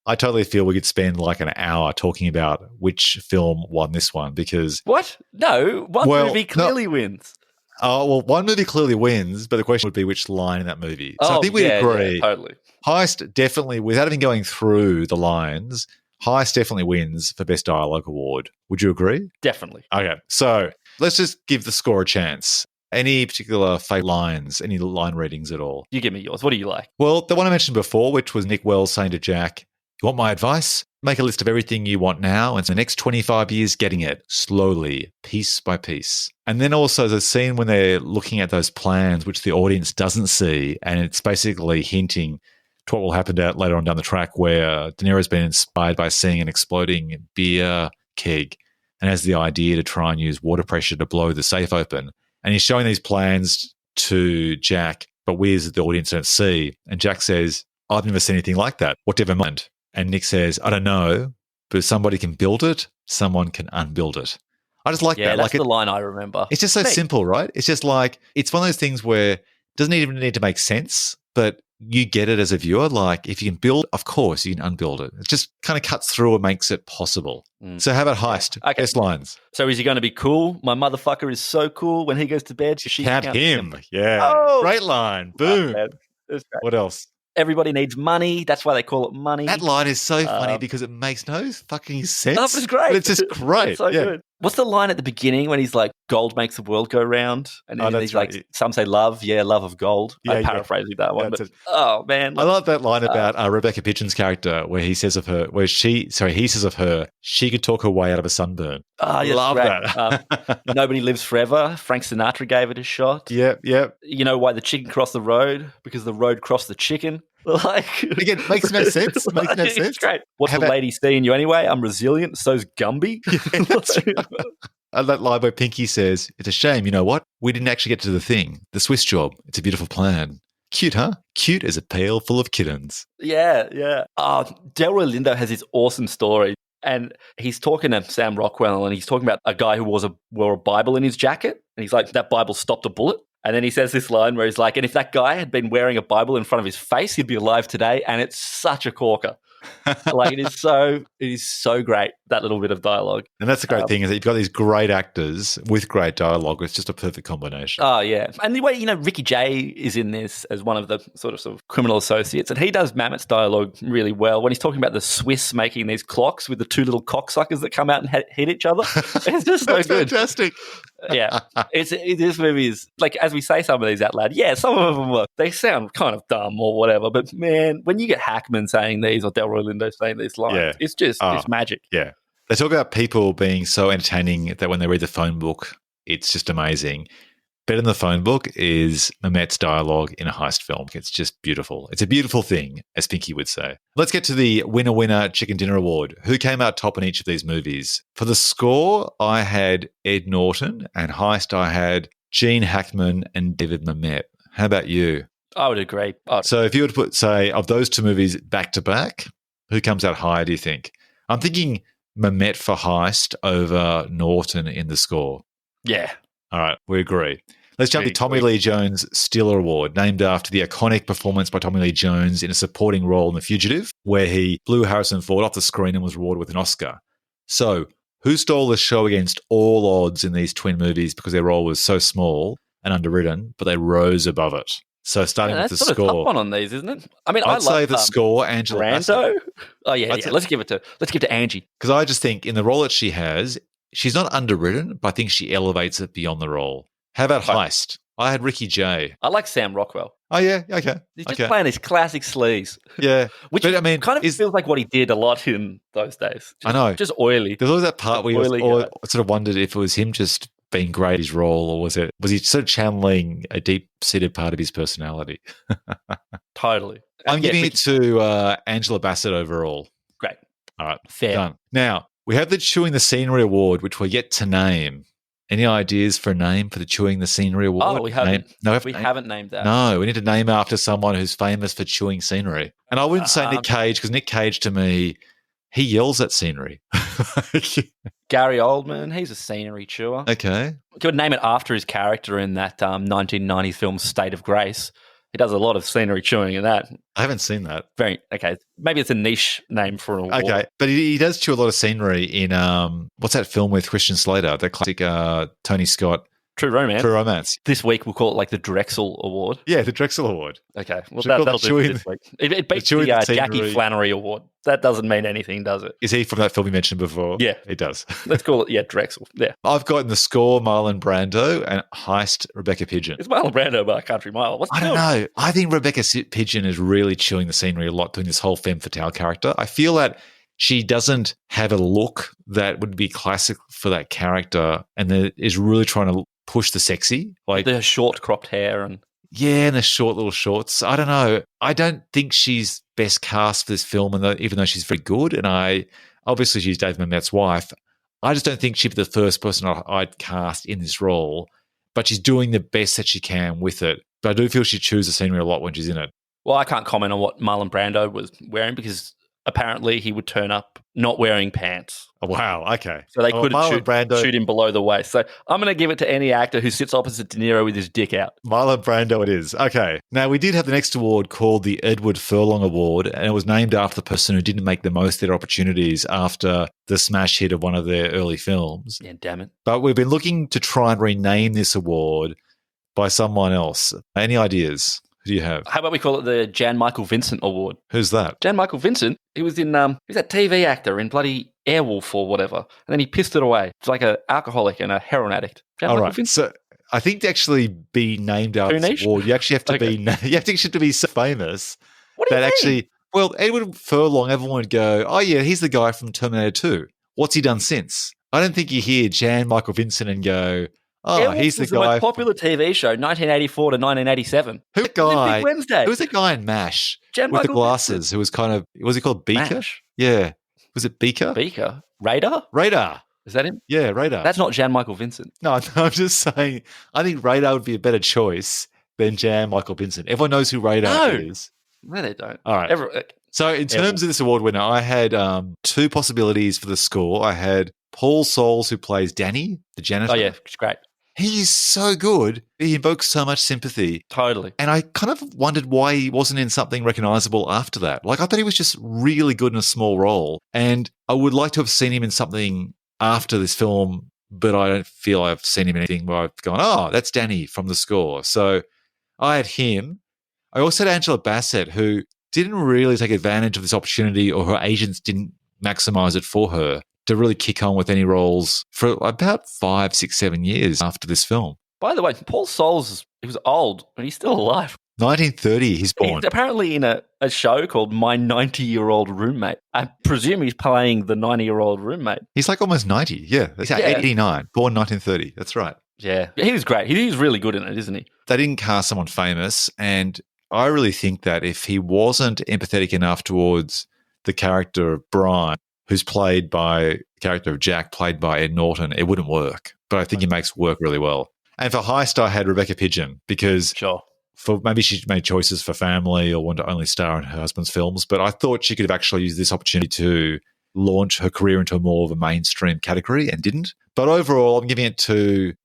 [SPEAKER 1] I totally feel we could spend like an hour talking about which film won this one because...
[SPEAKER 2] What? No, one movie clearly wins.
[SPEAKER 1] Oh, well, one movie clearly wins, but the question would be which line in that movie. So I think we agree.
[SPEAKER 2] Yeah, totally.
[SPEAKER 1] Heist definitely, without even going through the lines, Heist definitely wins for Best Dialogue Award. Would you agree?
[SPEAKER 2] Definitely.
[SPEAKER 1] Okay, so let's just give the score a chance. Any particular favourite lines, any line readings at all?
[SPEAKER 2] You give me yours. What do you like?
[SPEAKER 1] Well, the one I mentioned before, which was Nick Wells saying to Jack, "You want my advice? Make a list of everything you want now, and for the next 25 years, getting it slowly, piece by piece." And then also the scene when they're looking at those plans, which the audience doesn't see, and it's basically hinting to what will happen later on down the track, where De Niro's been inspired by seeing an exploding beer keg and has the idea to try and use water pressure to blow the safe open. And he's showing these plans to Jack, but we as the audience don't see. And Jack says, "I've never seen anything like that. Whatever mind." And Nick says, "I don't know, but if somebody can build it, someone can unbuild it." I just like that.
[SPEAKER 2] Yeah, that's the line I remember.
[SPEAKER 1] It's just so simple, right? It's just like, it's one of those things where it doesn't even need to make sense, but you get it as a viewer. Like, if you can build, of course, you can unbuild it. It just kind of cuts through and makes it possible. So how about Heist?
[SPEAKER 2] Okay.
[SPEAKER 1] Best lines.
[SPEAKER 2] So is he going to be cool? My motherfucker is so cool when he goes to bed. She
[SPEAKER 1] Count
[SPEAKER 2] counts
[SPEAKER 1] him. Yeah.
[SPEAKER 2] Oh!
[SPEAKER 1] Great line. Boom.
[SPEAKER 2] Man. That's great.
[SPEAKER 1] What else?
[SPEAKER 2] Everybody needs money. That's why they call it money.
[SPEAKER 1] That line is so funny because it makes no fucking sense.
[SPEAKER 2] Oh, it's great.
[SPEAKER 1] But it's just great.
[SPEAKER 2] It's so good. What's the line at the beginning when he's like, gold makes the world go round? And then he's like, some say love. Yeah, love of gold. I'm paraphrasing that one. But, oh, man.
[SPEAKER 1] I love that line about Rebecca Pidgeon's character where he says of her, he says of her, she could talk her way out of a sunburn.
[SPEAKER 2] Oh, yes,
[SPEAKER 1] love that.
[SPEAKER 2] Nobody lives forever. Frank Sinatra gave it a shot.
[SPEAKER 1] Yep.
[SPEAKER 2] You know why the chicken crossed the road? Because the road crossed the chicken. Like,
[SPEAKER 1] again, makes no sense. Makes no sense.
[SPEAKER 2] It's great. What's the lady seeing you anyway? I'm resilient. So's Gumby.
[SPEAKER 1] And that line where Pinky says, "It's a shame. You know what? We didn't actually get to the thing. The Swiss job. It's a beautiful plan. Cute, huh? Cute as a pail full of kittens."
[SPEAKER 2] Yeah. Oh, Delroy Lindo has this awesome story. And he's talking to Sam Rockwell, and he's talking about a guy who wore a Bible in his jacket. And he's like, that Bible stopped a bullet. And then he says this line where he's like, and if that guy had been wearing a Bible in front of his face, he'd be alive today. And it's such a corker. Like, it is so great, that little bit of dialogue.
[SPEAKER 1] And that's the great thing, is that you've got these great actors with great dialogue. It's just a perfect combination.
[SPEAKER 2] Oh, yeah. And the way, Ricky Jay is in this as one of the sort of criminal associates, and he does Mamet's dialogue really well when he's talking about the Swiss making these clocks with the two little cocksuckers that come out and hit each other. It's just so good.
[SPEAKER 1] Fantastic.
[SPEAKER 2] Yeah. This movie is, like, as we say some of these out loud, yeah, some of them they sound kind of dumb or whatever, but man, when you get Hackman saying these or Delroy Lindo saying these lines, it's just it's magic.
[SPEAKER 1] Yeah. They talk about people being so entertaining that when they read the phone book, it's just amazing. Better than the phone book is Mamet's dialogue in a heist film. It's just beautiful. It's a beautiful thing, as Pinky would say. Let's get to the winner Chicken Dinner Award. Who came out top in each of these movies? For the score, I had Ed Norton, and Heist, I had Gene Hackman and David Mamet. How about you?
[SPEAKER 2] I would agree.
[SPEAKER 1] So if you were to put, say, of those two movies back to back, who comes out higher, do you think? I'm thinking Mamet for Heist over Norton in the score.
[SPEAKER 2] Yeah.
[SPEAKER 1] All right, we agree. Let's jump to Tommy Lee Jones Stiller Award, named after the iconic performance by Tommy Lee Jones in a supporting role in The Fugitive, where he blew Harrison Ford off the screen and was rewarded with an Oscar. So, who stole the show against all odds in these twin movies because their role was so small and underwritten, but they rose above it? So, starting with the
[SPEAKER 2] sort
[SPEAKER 1] score,
[SPEAKER 2] of tough one on these, isn't it? I mean,
[SPEAKER 1] I'd say the score, Angela Bassett.
[SPEAKER 2] Oh yeah. Let's give it to Angie,
[SPEAKER 1] because I just think in the role that she has, she's not underwritten, but I think she elevates it beyond the role. How about Heist? I had Ricky Jay.
[SPEAKER 2] I like Sam Rockwell.
[SPEAKER 1] Oh, yeah? Okay.
[SPEAKER 2] He's just playing his classic sleaze.
[SPEAKER 1] Yeah.
[SPEAKER 2] Which kind of feels like what he did a lot in those days.
[SPEAKER 1] I know.
[SPEAKER 2] Just oily.
[SPEAKER 1] There's always that part where you sort of wondered if it was him just being great at his role, or was he sort of channeling a deep-seated part of his personality?
[SPEAKER 2] Totally.
[SPEAKER 1] I'm giving it to Angela Bassett overall.
[SPEAKER 2] Great.
[SPEAKER 1] All right.
[SPEAKER 2] Fair.
[SPEAKER 1] Done. Now, we have the Chewing the Scenery Award, which we're yet to name. Any ideas for a name for the Chewing the Scenery Award?
[SPEAKER 2] Oh, we haven't.
[SPEAKER 1] We
[SPEAKER 2] haven't named that.
[SPEAKER 1] No, we need to name after someone who's famous for chewing scenery. And I wouldn't say Nick Cage, because Nick Cage, to me, he yells at scenery.
[SPEAKER 2] Gary Oldman, he's a scenery chewer.
[SPEAKER 1] Okay.
[SPEAKER 2] Could name it after his character in that 1990 film State of Grace. He does a lot of scenery chewing in that.
[SPEAKER 1] I haven't seen that.
[SPEAKER 2] Okay. Maybe it's a niche name for an award.
[SPEAKER 1] Okay, but he does chew a lot of scenery in, what's that film with Christian Slater? The classic Tony Scott.
[SPEAKER 2] True Romance.
[SPEAKER 1] True Romance.
[SPEAKER 2] This week we'll call it like the Drexel Award.
[SPEAKER 1] Yeah, the Drexel Award.
[SPEAKER 2] Okay, well that'll do for this week. It beats the Jackie Flannery Award. That doesn't mean anything, does it?
[SPEAKER 1] Is he from that film you mentioned before?
[SPEAKER 2] Yeah.
[SPEAKER 1] He does.
[SPEAKER 2] Let's call it, Drexel. Yeah.
[SPEAKER 1] I've got in the score Marlon Brando and Heist Rebecca Pidgeon.
[SPEAKER 2] It's Marlon Brando by a country mile.
[SPEAKER 1] I don't know. I think Rebecca Pidgeon is really chewing the scenery a lot, doing this whole femme fatale character. I feel that she doesn't have a look that would be classic for that character, and that is really trying to push the sexy, like
[SPEAKER 2] the short cropped hair and
[SPEAKER 1] the short little shorts. I don't know. I don't think she's best cast for this film, and even though she's very good, and obviously she's Dave Mamet's wife, I just don't think she'd be the first person I'd cast in this role. But she's doing the best that she can with it. But I do feel she chews the scenery a lot when she's in it.
[SPEAKER 2] Well, I can't comment on what Marlon Brando was wearing because apparently he would turn up not wearing pants.
[SPEAKER 1] Oh, wow. Okay.
[SPEAKER 2] So they couldn't
[SPEAKER 1] Marlon Brando,
[SPEAKER 2] shoot him below the waist. So I'm going to give it to any actor who sits opposite De Niro with his dick out.
[SPEAKER 1] Marlon Brando it is. Okay. Now, we did have the next award called the Edward Furlong Award, and it was named after the person who didn't make the most of their opportunities after the smash hit of one of their early films.
[SPEAKER 2] Yeah, damn it.
[SPEAKER 1] But we've been looking to try and rename this award by someone else. Any ideas? Who do you have?
[SPEAKER 2] How about we call it the Jan Michael Vincent Award?
[SPEAKER 1] Who's that?
[SPEAKER 2] Jan Michael Vincent, he was in, he's that TV actor in bloody Airwolf or whatever. And then he pissed it away. It's like an alcoholic and a heroin addict. Jan
[SPEAKER 1] All
[SPEAKER 2] Michael
[SPEAKER 1] right.
[SPEAKER 2] Vincent.
[SPEAKER 1] So I think to actually be named after this award, you actually have to be you have to be so famous
[SPEAKER 2] What do you mean?
[SPEAKER 1] Well, Edward Furlong, everyone would go, oh yeah, he's the guy from Terminator 2. What's he done since? I don't think you hear Jan Michael Vincent and go, oh,
[SPEAKER 2] Airwolf
[SPEAKER 1] he's the
[SPEAKER 2] was
[SPEAKER 1] guy.
[SPEAKER 2] The most popular TV show, 1984 to 1987.
[SPEAKER 1] Who's the guy?
[SPEAKER 2] Big Wednesday.
[SPEAKER 1] Who was the guy in MASH
[SPEAKER 2] Jan
[SPEAKER 1] with the
[SPEAKER 2] Michael
[SPEAKER 1] glasses?
[SPEAKER 2] Vincent.
[SPEAKER 1] Who was kind of was he called Beaker?
[SPEAKER 2] MASH.
[SPEAKER 1] Yeah, was it Beaker?
[SPEAKER 2] Beaker. Radar.
[SPEAKER 1] Is
[SPEAKER 2] that him?
[SPEAKER 1] Yeah, Radar.
[SPEAKER 2] That's not Jan Michael Vincent.
[SPEAKER 1] No, I'm just saying. I think Radar would be a better choice than Jan Michael Vincent. Everyone knows who Radar is.
[SPEAKER 2] No, they don't.
[SPEAKER 1] All right. So in terms of this award winner, I had two possibilities for the score. I had Paul Soles, who plays Danny, the janitor.
[SPEAKER 2] Oh yeah, it's great.
[SPEAKER 1] He's so good. He invokes so much sympathy.
[SPEAKER 2] Totally.
[SPEAKER 1] And I kind of wondered why he wasn't in something recognizable after that. Like, I thought he was just really good in a small role. And I would like to have seen him in something after this film, but I don't feel I've seen him in anything where I've gone, oh, that's Danny from the score. So I had him. I also had Angela Bassett, who didn't really take advantage of this opportunity, or her agents didn't maximize it for her to really kick on with any roles for about 5, 6, 7 years after this film.
[SPEAKER 2] By the way, Paul Soles, he was old, but he's still alive.
[SPEAKER 1] 1930, he's born.
[SPEAKER 2] He's apparently in a show called My 90-Year-Old Roommate. I presume he's playing the 90-year-old roommate.
[SPEAKER 1] He's like almost 90, yeah. He's 89, born 1930, that's right.
[SPEAKER 2] Yeah, he was great. He's really good in it, isn't he?
[SPEAKER 1] They didn't cast someone famous, and I really think that if he wasn't empathetic enough towards the character of Brian, who's played by the character of Jack, played by Ed Norton, it wouldn't work. But I think he makes work really well. And for Heist, I had Rebecca Pidgeon because for maybe she made choices for family or wanted to only star in her husband's films. But I thought she could have actually used this opportunity to launch her career into more of a mainstream category and didn't. But overall, I'm giving it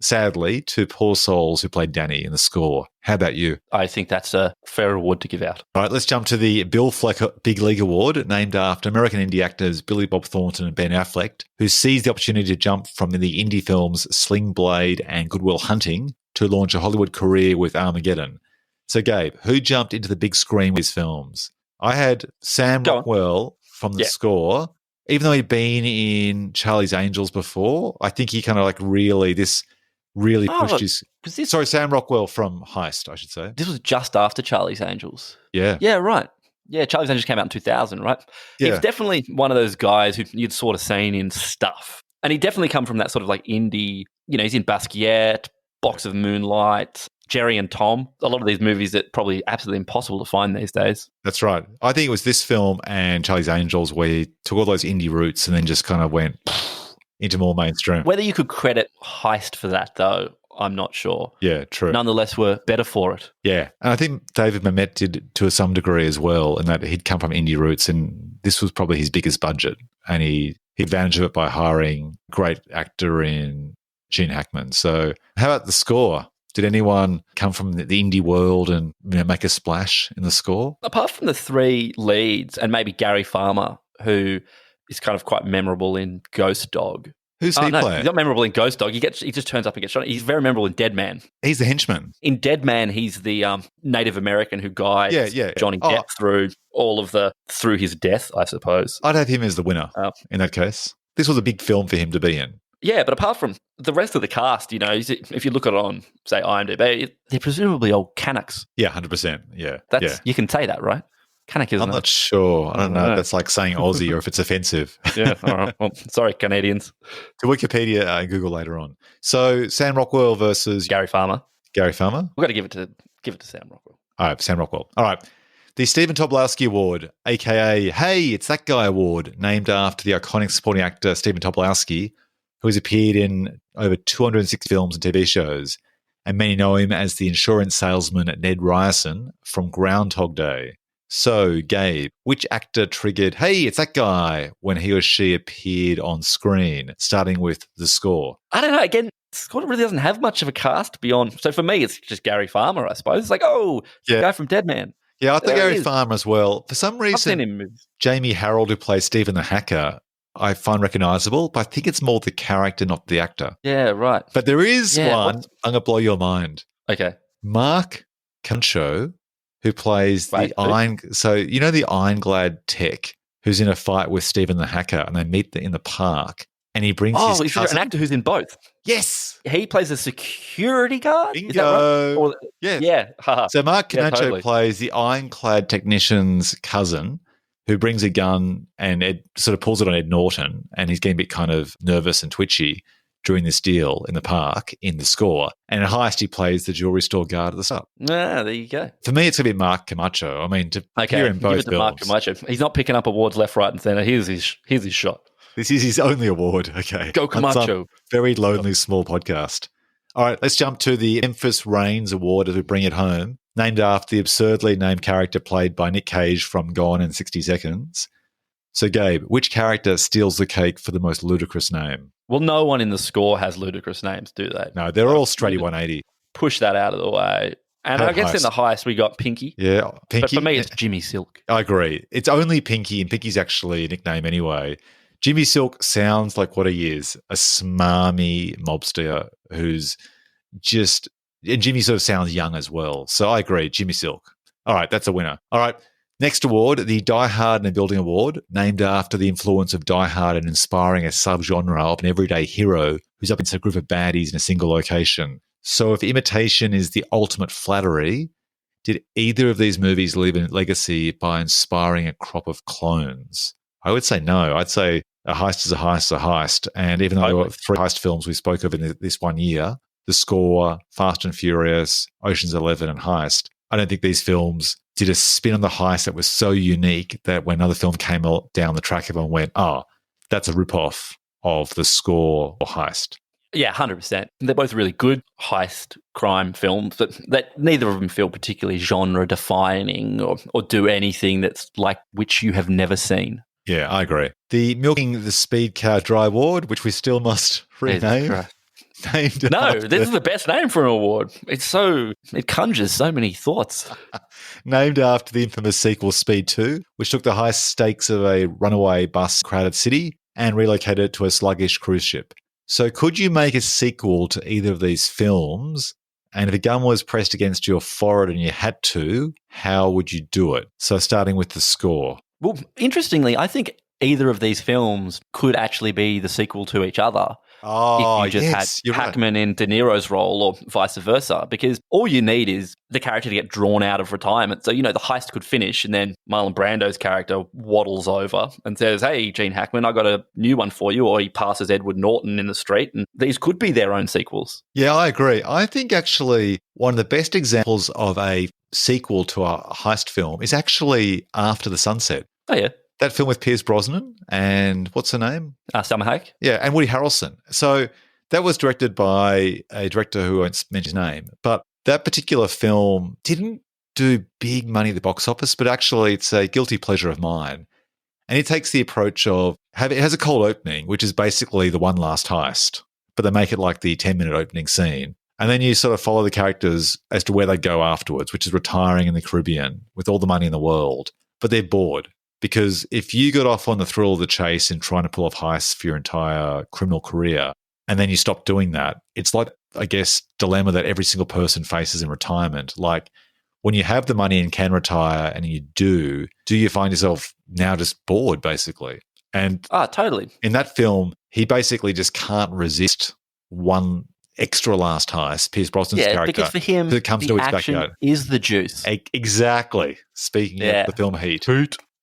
[SPEAKER 1] sadly, to Paul Soles, who played Danny in the score. How about you?
[SPEAKER 2] I think that's a fair award to give out.
[SPEAKER 1] All right, let's jump to the Bill Fleck Big League Award, named after American indie actors Billy Bob Thornton and Ben Affleck, who seized the opportunity to jump from the indie films Sling Blade and Good Will Hunting to launch a Hollywood career with Armageddon. So, Gabe, who jumped into the big screen with his films? I had Sam Rockwell from the score. Even though he'd been in Charlie's Angels before, I think he kind of really pushed his... Sorry, Sam Rockwell from Heist, I should say.
[SPEAKER 2] This was just after Charlie's Angels.
[SPEAKER 1] Yeah.
[SPEAKER 2] Yeah, right. Yeah, Charlie's Angels came out in 2000, right?
[SPEAKER 1] Yeah.
[SPEAKER 2] He's definitely one of those guys who you'd sort of seen in stuff. And he definitely come from that sort of like indie, he's in Basquiat, Box of Moonlight, Jerry and Tom, a lot of these movies that probably absolutely impossible to find these days.
[SPEAKER 1] That's right. I think it was this film and Charlie's Angels where he took all those indie roots and then just kind of went into more mainstream.
[SPEAKER 2] Whether you could credit Heist for that, though, I'm not sure.
[SPEAKER 1] Yeah, true.
[SPEAKER 2] Nonetheless, we're better for it.
[SPEAKER 1] Yeah. And I think David Mamet did to some degree as well, in that he'd come from indie roots and this was probably his biggest budget. And he advantage of it by hiring a great actor in Gene Hackman. So how about the score? Did anyone come from the indie world and make a splash in the score? Apart
[SPEAKER 2] from the three leads and maybe Gary Farmer, who is kind of quite memorable in Ghost Dog.
[SPEAKER 1] Who's he playing?
[SPEAKER 2] He's not memorable in Ghost Dog. He just turns up and gets shot. He's very memorable in Dead Man.
[SPEAKER 1] He's the henchman.
[SPEAKER 2] In Dead Man, he's the Native American who guides Johnny Depp through his death, I suppose.
[SPEAKER 1] I'd have him as the winner in that case. This was a big film for him to be in.
[SPEAKER 2] Yeah, but apart from the rest of the cast, if you look at it on, say, IMDb, they're presumably all Canucks.
[SPEAKER 1] Yeah, 100%. Yeah.
[SPEAKER 2] You can say that, right? Canuck, isn't it?
[SPEAKER 1] I'm not sure. I don't know. That's like saying Aussie or if it's offensive.
[SPEAKER 2] Yeah, all right. Well, sorry, Canadians.
[SPEAKER 1] To Wikipedia and Google later on. So Sam Rockwell versus
[SPEAKER 2] Gary Farmer.
[SPEAKER 1] We've got
[SPEAKER 2] to give it to Sam Rockwell.
[SPEAKER 1] All right, Sam Rockwell. All right. The Stephen Tobolowsky Award, a.k.a. Hey, It's That Guy Award, named after the iconic supporting actor Stephen Tobolowsky, who has appeared in over 206 films and TV shows, and many know him as the insurance salesman Ned Ryerson from Groundhog Day. So, Gabe, which actor triggered, hey, it's that guy, when he or she appeared on screen, starting with the score?
[SPEAKER 2] I don't know. Again, Scott really doesn't have much of a cast beyond. So for me, it's just Gary Farmer, I suppose. It's like, oh, it's the guy from Dead Man.
[SPEAKER 1] Yeah, I think
[SPEAKER 2] There he
[SPEAKER 1] Gary
[SPEAKER 2] is.
[SPEAKER 1] Farmer as well. For some
[SPEAKER 2] I've seen
[SPEAKER 1] reason,
[SPEAKER 2] him in movies.
[SPEAKER 1] Jamie Harold, who plays Stephen the Hacker, I find recognisable, but I think it's more the character, not the actor.
[SPEAKER 2] Yeah, right.
[SPEAKER 1] But there is
[SPEAKER 2] Yeah,
[SPEAKER 1] one, I'm going to blow your mind.
[SPEAKER 2] Okay.
[SPEAKER 1] Mark Cuncho, who plays
[SPEAKER 2] Wait,
[SPEAKER 1] the
[SPEAKER 2] who?
[SPEAKER 1] Iron... So, you know the Ironclad tech who's in a fight with Stephen the Hacker, and they meet in the park, and he brings his
[SPEAKER 2] Is there
[SPEAKER 1] cousin...
[SPEAKER 2] an actor who's in both?
[SPEAKER 1] Yes!
[SPEAKER 2] He plays a security guard?
[SPEAKER 1] Bingo!
[SPEAKER 2] Is that right? Or,
[SPEAKER 1] Yeah.
[SPEAKER 2] Yeah. haha.
[SPEAKER 1] So Mark
[SPEAKER 2] Yeah,
[SPEAKER 1] Cuncho
[SPEAKER 2] totally.
[SPEAKER 1] plays the Ironclad technician's cousin who brings a gun and Ed sort of pulls it on Ed Norton, and he's getting a bit kind of nervous and twitchy during this deal in the park in the score. And in Heist, he plays the jewelry store guard at the start.
[SPEAKER 2] Ah, there you go.
[SPEAKER 1] For me, it's going to be Mark Camacho. I mean, to
[SPEAKER 2] Okay,
[SPEAKER 1] hear him
[SPEAKER 2] give
[SPEAKER 1] both
[SPEAKER 2] it to Mark
[SPEAKER 1] films.
[SPEAKER 2] Camacho. He's not picking up awards left, right, and centre. Here's his shot.
[SPEAKER 1] This is his only award. Okay.
[SPEAKER 2] Go
[SPEAKER 1] On some
[SPEAKER 2] Camacho.
[SPEAKER 1] very lonely, small podcast. All right, let's jump to the Memphis Reigns Award as we bring it home, named after the absurdly named character played by Nick Cage from Gone in 60 Seconds. So, Gabe, which character steals the cake for the most ludicrous name?
[SPEAKER 2] Well, no one in the score has ludicrous names, do they?
[SPEAKER 1] No, they're all straight 180.
[SPEAKER 2] Push that out of the way. And I guess in the Heist, we got Pinky.
[SPEAKER 1] Yeah, Pinky.
[SPEAKER 2] But for me, it's Jimmy Silk.
[SPEAKER 1] I agree. It's only Pinky, and Pinky's actually a nickname anyway. Jimmy Silk sounds like what he is, a smarmy mobster who's just... And Jimmy sort of sounds young as well. So I agree, Jimmy Silk. All right, that's a winner. All right, next award, the Die Hard in a Building Award, named after the influence of Die Hard and inspiring a subgenre of an everyday hero who's up against a group of baddies in a single location. So if imitation is the ultimate flattery, did either of these movies leave a legacy by inspiring a crop of clones? I would say no. I'd say a heist is a heist is a heist. And even though there were 3 heist films we spoke of in this one year, The Score, Fast and Furious, Ocean's 11 and Heist, I don't think these films did a spin on the heist that was so unique that when another film came down the track, everyone went, oh, that's a ripoff of The Score or Heist.
[SPEAKER 2] Yeah, 100%. They're both really good heist crime films, but that neither of them feel particularly genre defining or do anything that's like which you have never seen.
[SPEAKER 1] Yeah, I agree. The Milking the Speed Car Dry Award, which we still must rename.
[SPEAKER 2] No, this is the best name for an award. It conjures so many thoughts.
[SPEAKER 1] Named after the infamous sequel Speed 2, which took the high stakes of a runaway bus crowded city and relocated it to a sluggish cruise ship. So could you make a sequel to either of these films? And if a gun was pressed against your forehead and you had to, how would you do it? So starting with The Score.
[SPEAKER 2] Well, interestingly, I think either of these films could actually be the sequel to each other.
[SPEAKER 1] Oh,
[SPEAKER 2] if you just had Hackman in De Niro's role or vice versa, because all you need is the character to get drawn out of retirement. So, the heist could finish and then Marlon Brando's character waddles over and says, hey, Gene Hackman, I got a new one for you. Or he passes Edward Norton in the street, and these could be their own sequels.
[SPEAKER 1] Yeah, I agree. I think actually one of the best examples of a sequel to a heist film is actually After the Sunset.
[SPEAKER 2] Oh, yeah.
[SPEAKER 1] That film with Pierce Brosnan and what's her name?
[SPEAKER 2] Salma Hayek.
[SPEAKER 1] Yeah, and Woody Harrelson. So that was directed by a director who won't mention his name. But that particular film didn't do big money at the box office, but actually it's a guilty pleasure of mine. And it takes the approach of, it has a cold opening, which is basically the one last heist, but they make it like the 10-minute opening scene. And then you sort of follow the characters as to where they go afterwards, which is retiring in the Caribbean with all the money in the world. But they're bored. Because if you got off on the thrill of the chase and trying to pull off heists for your entire criminal career, and then you stop doing that, it's like, I guess, dilemma that every single person faces in retirement. Like, when you have the money and can retire and you do you find yourself now just bored, basically? And
[SPEAKER 2] totally.
[SPEAKER 1] In that film, he basically just can't resist one extra last heist, Pierce Brosnan's character.
[SPEAKER 2] Yeah, because for him,
[SPEAKER 1] it comes
[SPEAKER 2] the
[SPEAKER 1] to his
[SPEAKER 2] action
[SPEAKER 1] backyard.
[SPEAKER 2] Is the juice.
[SPEAKER 1] Exactly. Speaking of the film Heat.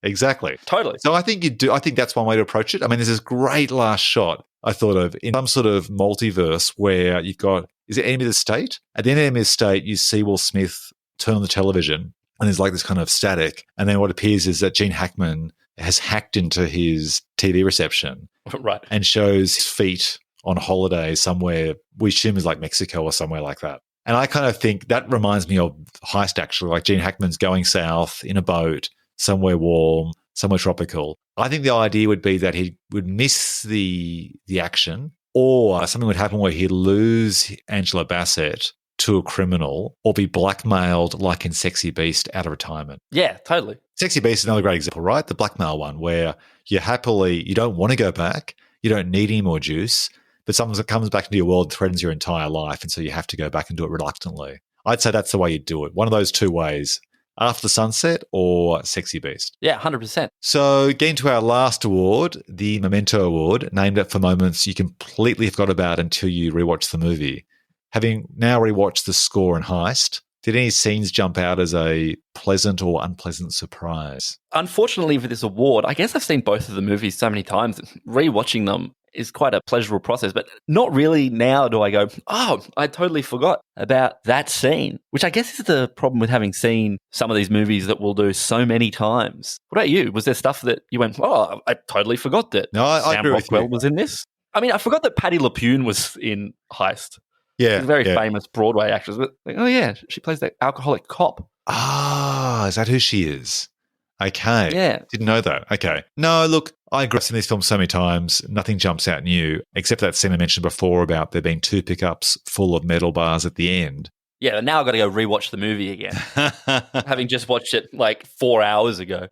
[SPEAKER 1] Exactly.
[SPEAKER 2] Totally.
[SPEAKER 1] So I think that's one way to approach it. I mean, there's this great last shot I thought of in some sort of multiverse where you've got, is it Enemy of the State? At the end of Enemy of the State, you see Will Smith turn on the television and there's like this kind of static. And then what appears is that Gene Hackman has hacked into his TV reception.
[SPEAKER 2] Right.
[SPEAKER 1] And shows his feet on holiday somewhere, we assume is like Mexico or somewhere like that. And I kind of think that reminds me of Heist, actually, like Gene Hackman's going south in a boat somewhere warm, somewhere tropical. I think the idea would be that he would miss the action, or something would happen where he'd lose Angela Bassett to a criminal, or be blackmailed like in Sexy Beast out of retirement.
[SPEAKER 2] Yeah, totally.
[SPEAKER 1] Sexy Beast is another great example, right? The blackmail one, where you don't want to go back, you don't need any more juice, but someone comes back into your world, threatens your entire life, and so you have to go back and do it reluctantly. I'd say that's the way you'd do it. One of those two ways. After the Sunset or Sexy Beast.
[SPEAKER 2] Yeah, 100%.
[SPEAKER 1] So getting to our last award, the Memento Award, named it for moments you completely forgot about until you rewatch the movie. Having now rewatched the score and Heist, did any scenes jump out as a pleasant or unpleasant surprise?
[SPEAKER 2] Unfortunately for this award, I guess I've seen both of the movies so many times. Rewatching them is quite a pleasurable process, but not really now do I go, oh, I totally forgot about that scene, which I guess is the problem with having seen some of these movies that we'll do so many times. What about you? Was there stuff that you went, oh, I totally forgot that
[SPEAKER 1] I agree with you.
[SPEAKER 2] Rockwell was in this? I mean, I forgot that Patti LuPone was in Heist.
[SPEAKER 1] Yeah.
[SPEAKER 2] She's a very famous Broadway actress. But oh, yeah, she plays that alcoholic cop.
[SPEAKER 1] Ah, is that who she is? Okay.
[SPEAKER 2] Yeah.
[SPEAKER 1] Didn't know that. Okay. No, look, I agree. I've seen these films so many times, nothing jumps out new, except that scene I mentioned before about there being 2 pickups full of metal bars at the end.
[SPEAKER 2] Yeah, now I've got to go rewatch the movie again. Having just watched it like 4 hours ago.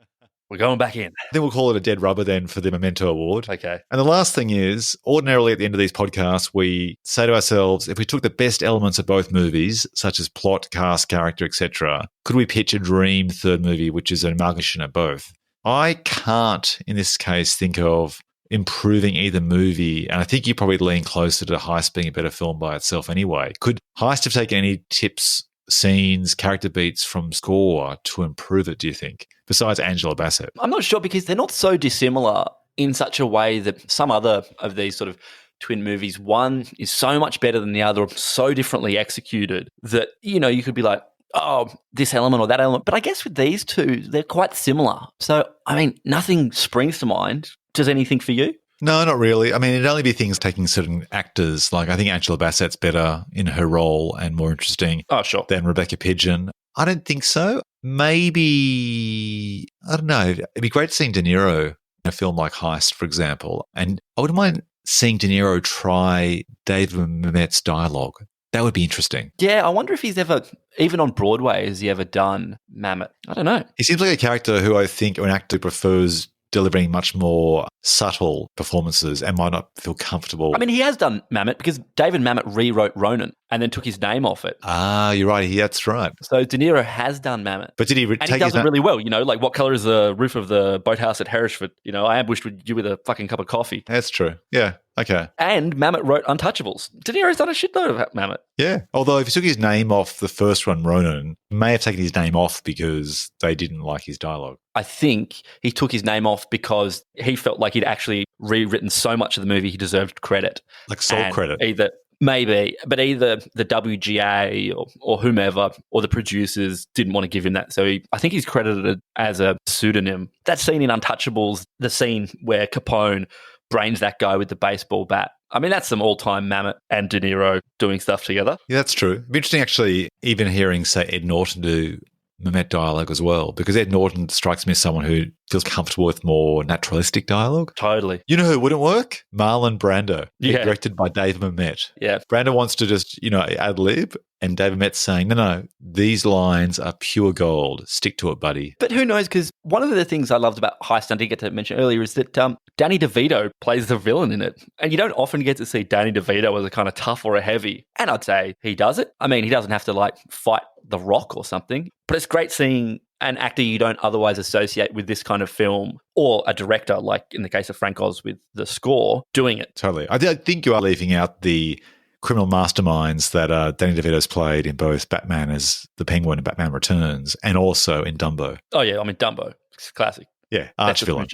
[SPEAKER 2] We're going back in.
[SPEAKER 1] I think we'll call it a dead rubber then for the Memento Award.
[SPEAKER 2] Okay.
[SPEAKER 1] And the last thing is, ordinarily at the end of these podcasts, we say to ourselves, if we took the best elements of both movies, such as plot, cast, character, etc., could we pitch a dream third movie, which is an amalgamation of both? I can't, in this case, think of improving either movie, and I think you probably lean closer to Heist being a better film by itself anyway. Could Heist have taken any tips, scenes, character beats from Score to improve it, do you think, besides Angela Bassett?
[SPEAKER 2] I'm not sure, because they're not so dissimilar in such a way that some other of these sort of twin movies, one is so much better than the other, so differently executed that, you know, you could be like, oh, this element or that element. But I guess with these two, they're quite similar. So, I mean, nothing springs to mind. Does anything for you?
[SPEAKER 1] No, not really. I mean, it'd only be things taking certain actors. Like, I think Angela Bassett's better in her role and more interesting than Rebecca Pidgeon. I don't think so. Maybe, I don't know. It'd be great seeing De Niro in a film like Heist, for example. And I wouldn't mind seeing De Niro try David Mamet's dialogue. That would be interesting.
[SPEAKER 2] Yeah, I wonder if he's ever, even on Broadway, has he ever done Mamet? I don't know.
[SPEAKER 1] He seems like a character who I think, or an actor who prefers delivering much more subtle performances and might not feel comfortable.
[SPEAKER 2] I mean, he has done Mamet because David Mamet rewrote Ronin and then took his name off it.
[SPEAKER 1] Ah, you're right. That's right.
[SPEAKER 2] So De Niro has done Mamet.
[SPEAKER 1] But did he
[SPEAKER 2] and he does it really well, you know, like what color is the roof of the boathouse at Hereford? You know, I ambushed you with a fucking cup of coffee.
[SPEAKER 1] That's true. Yeah. Okay.
[SPEAKER 2] And Mamet wrote Untouchables. De Niro's done a shitload of Mamet.
[SPEAKER 1] Yeah. Although if he took his name off the first one, Ronan, he may have taken his name off because they didn't like his dialogue.
[SPEAKER 2] I think he took his name off because he felt like he'd actually rewritten so much of the movie he deserved credit.
[SPEAKER 1] Like sole credit.
[SPEAKER 2] Either the WGA or whomever or the producers didn't want to give him that. So I think he's credited as a pseudonym. That scene in Untouchables, the scene where Capone brains that guy with the baseball bat. I mean, that's some all-time Mamet and De Niro doing stuff together.
[SPEAKER 1] Yeah, that's true. It'd be interesting, actually, even hearing, say, Ed Norton do Mamet dialogue as well, because Ed Norton strikes me as someone who feels comfortable with more naturalistic dialogue.
[SPEAKER 2] Totally.
[SPEAKER 1] You know who wouldn't work? Marlon Brando, directed by Dave Mamet.
[SPEAKER 2] Yeah.
[SPEAKER 1] Brando wants to just, ad-lib, and Dave Mamet's saying, no, these lines are pure gold. Stick to it, buddy.
[SPEAKER 2] But who knows, because one of the things I loved about Heist, I didn't get to mention earlier, is that Danny DeVito plays the villain in it. And you don't often get to see Danny DeVito as a kind of tough or a heavy. And I'd say he does it. I mean, he doesn't have to, fight The Rock or something. But it's great seeing an actor you don't otherwise associate with this kind of film, or a director, like in the case of Frank Oz with The Score, doing it.
[SPEAKER 1] Totally. I think you are leaving out the criminal masterminds that Danny DeVito's played in both Batman as the Penguin and Batman Returns, and also in Dumbo.
[SPEAKER 2] Oh, yeah. I mean, Dumbo. It's classic.
[SPEAKER 1] Yeah, arch villain.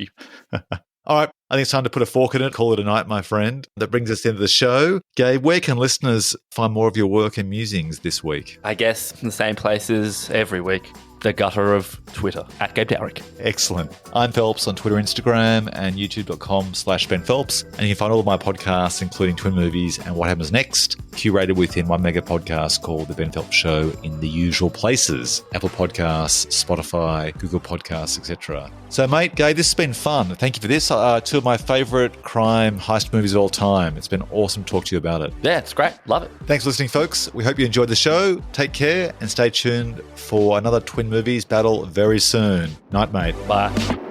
[SPEAKER 1] All right. I think it's time to put a fork in it, call it a night, my friend. That brings us into the show. Gabe, where can listeners find more of your work and musings this week?
[SPEAKER 2] I guess in the same places every week. the gutter of Twitter, at Gabe Dowrick.
[SPEAKER 1] Excellent. I'm Phelps on Twitter, Instagram, and youtube.com/Ben Phelps. And you can find all of my podcasts, including Twin Movies and What Happens Next, curated within one mega podcast called The Ben Phelps Show in the usual places: Apple Podcasts, Spotify, Google Podcasts, etc. So, mate, Gabe, this has been fun. Thank you for this. Two of my favourite crime heist movies of all time. It's been awesome to talk to you about it.
[SPEAKER 2] Yeah, it's great. Love it.
[SPEAKER 1] Thanks for listening, folks. We hope you enjoyed the show. Take care and stay tuned for another Twin Movies battle very soon. Night, mate.
[SPEAKER 2] Bye.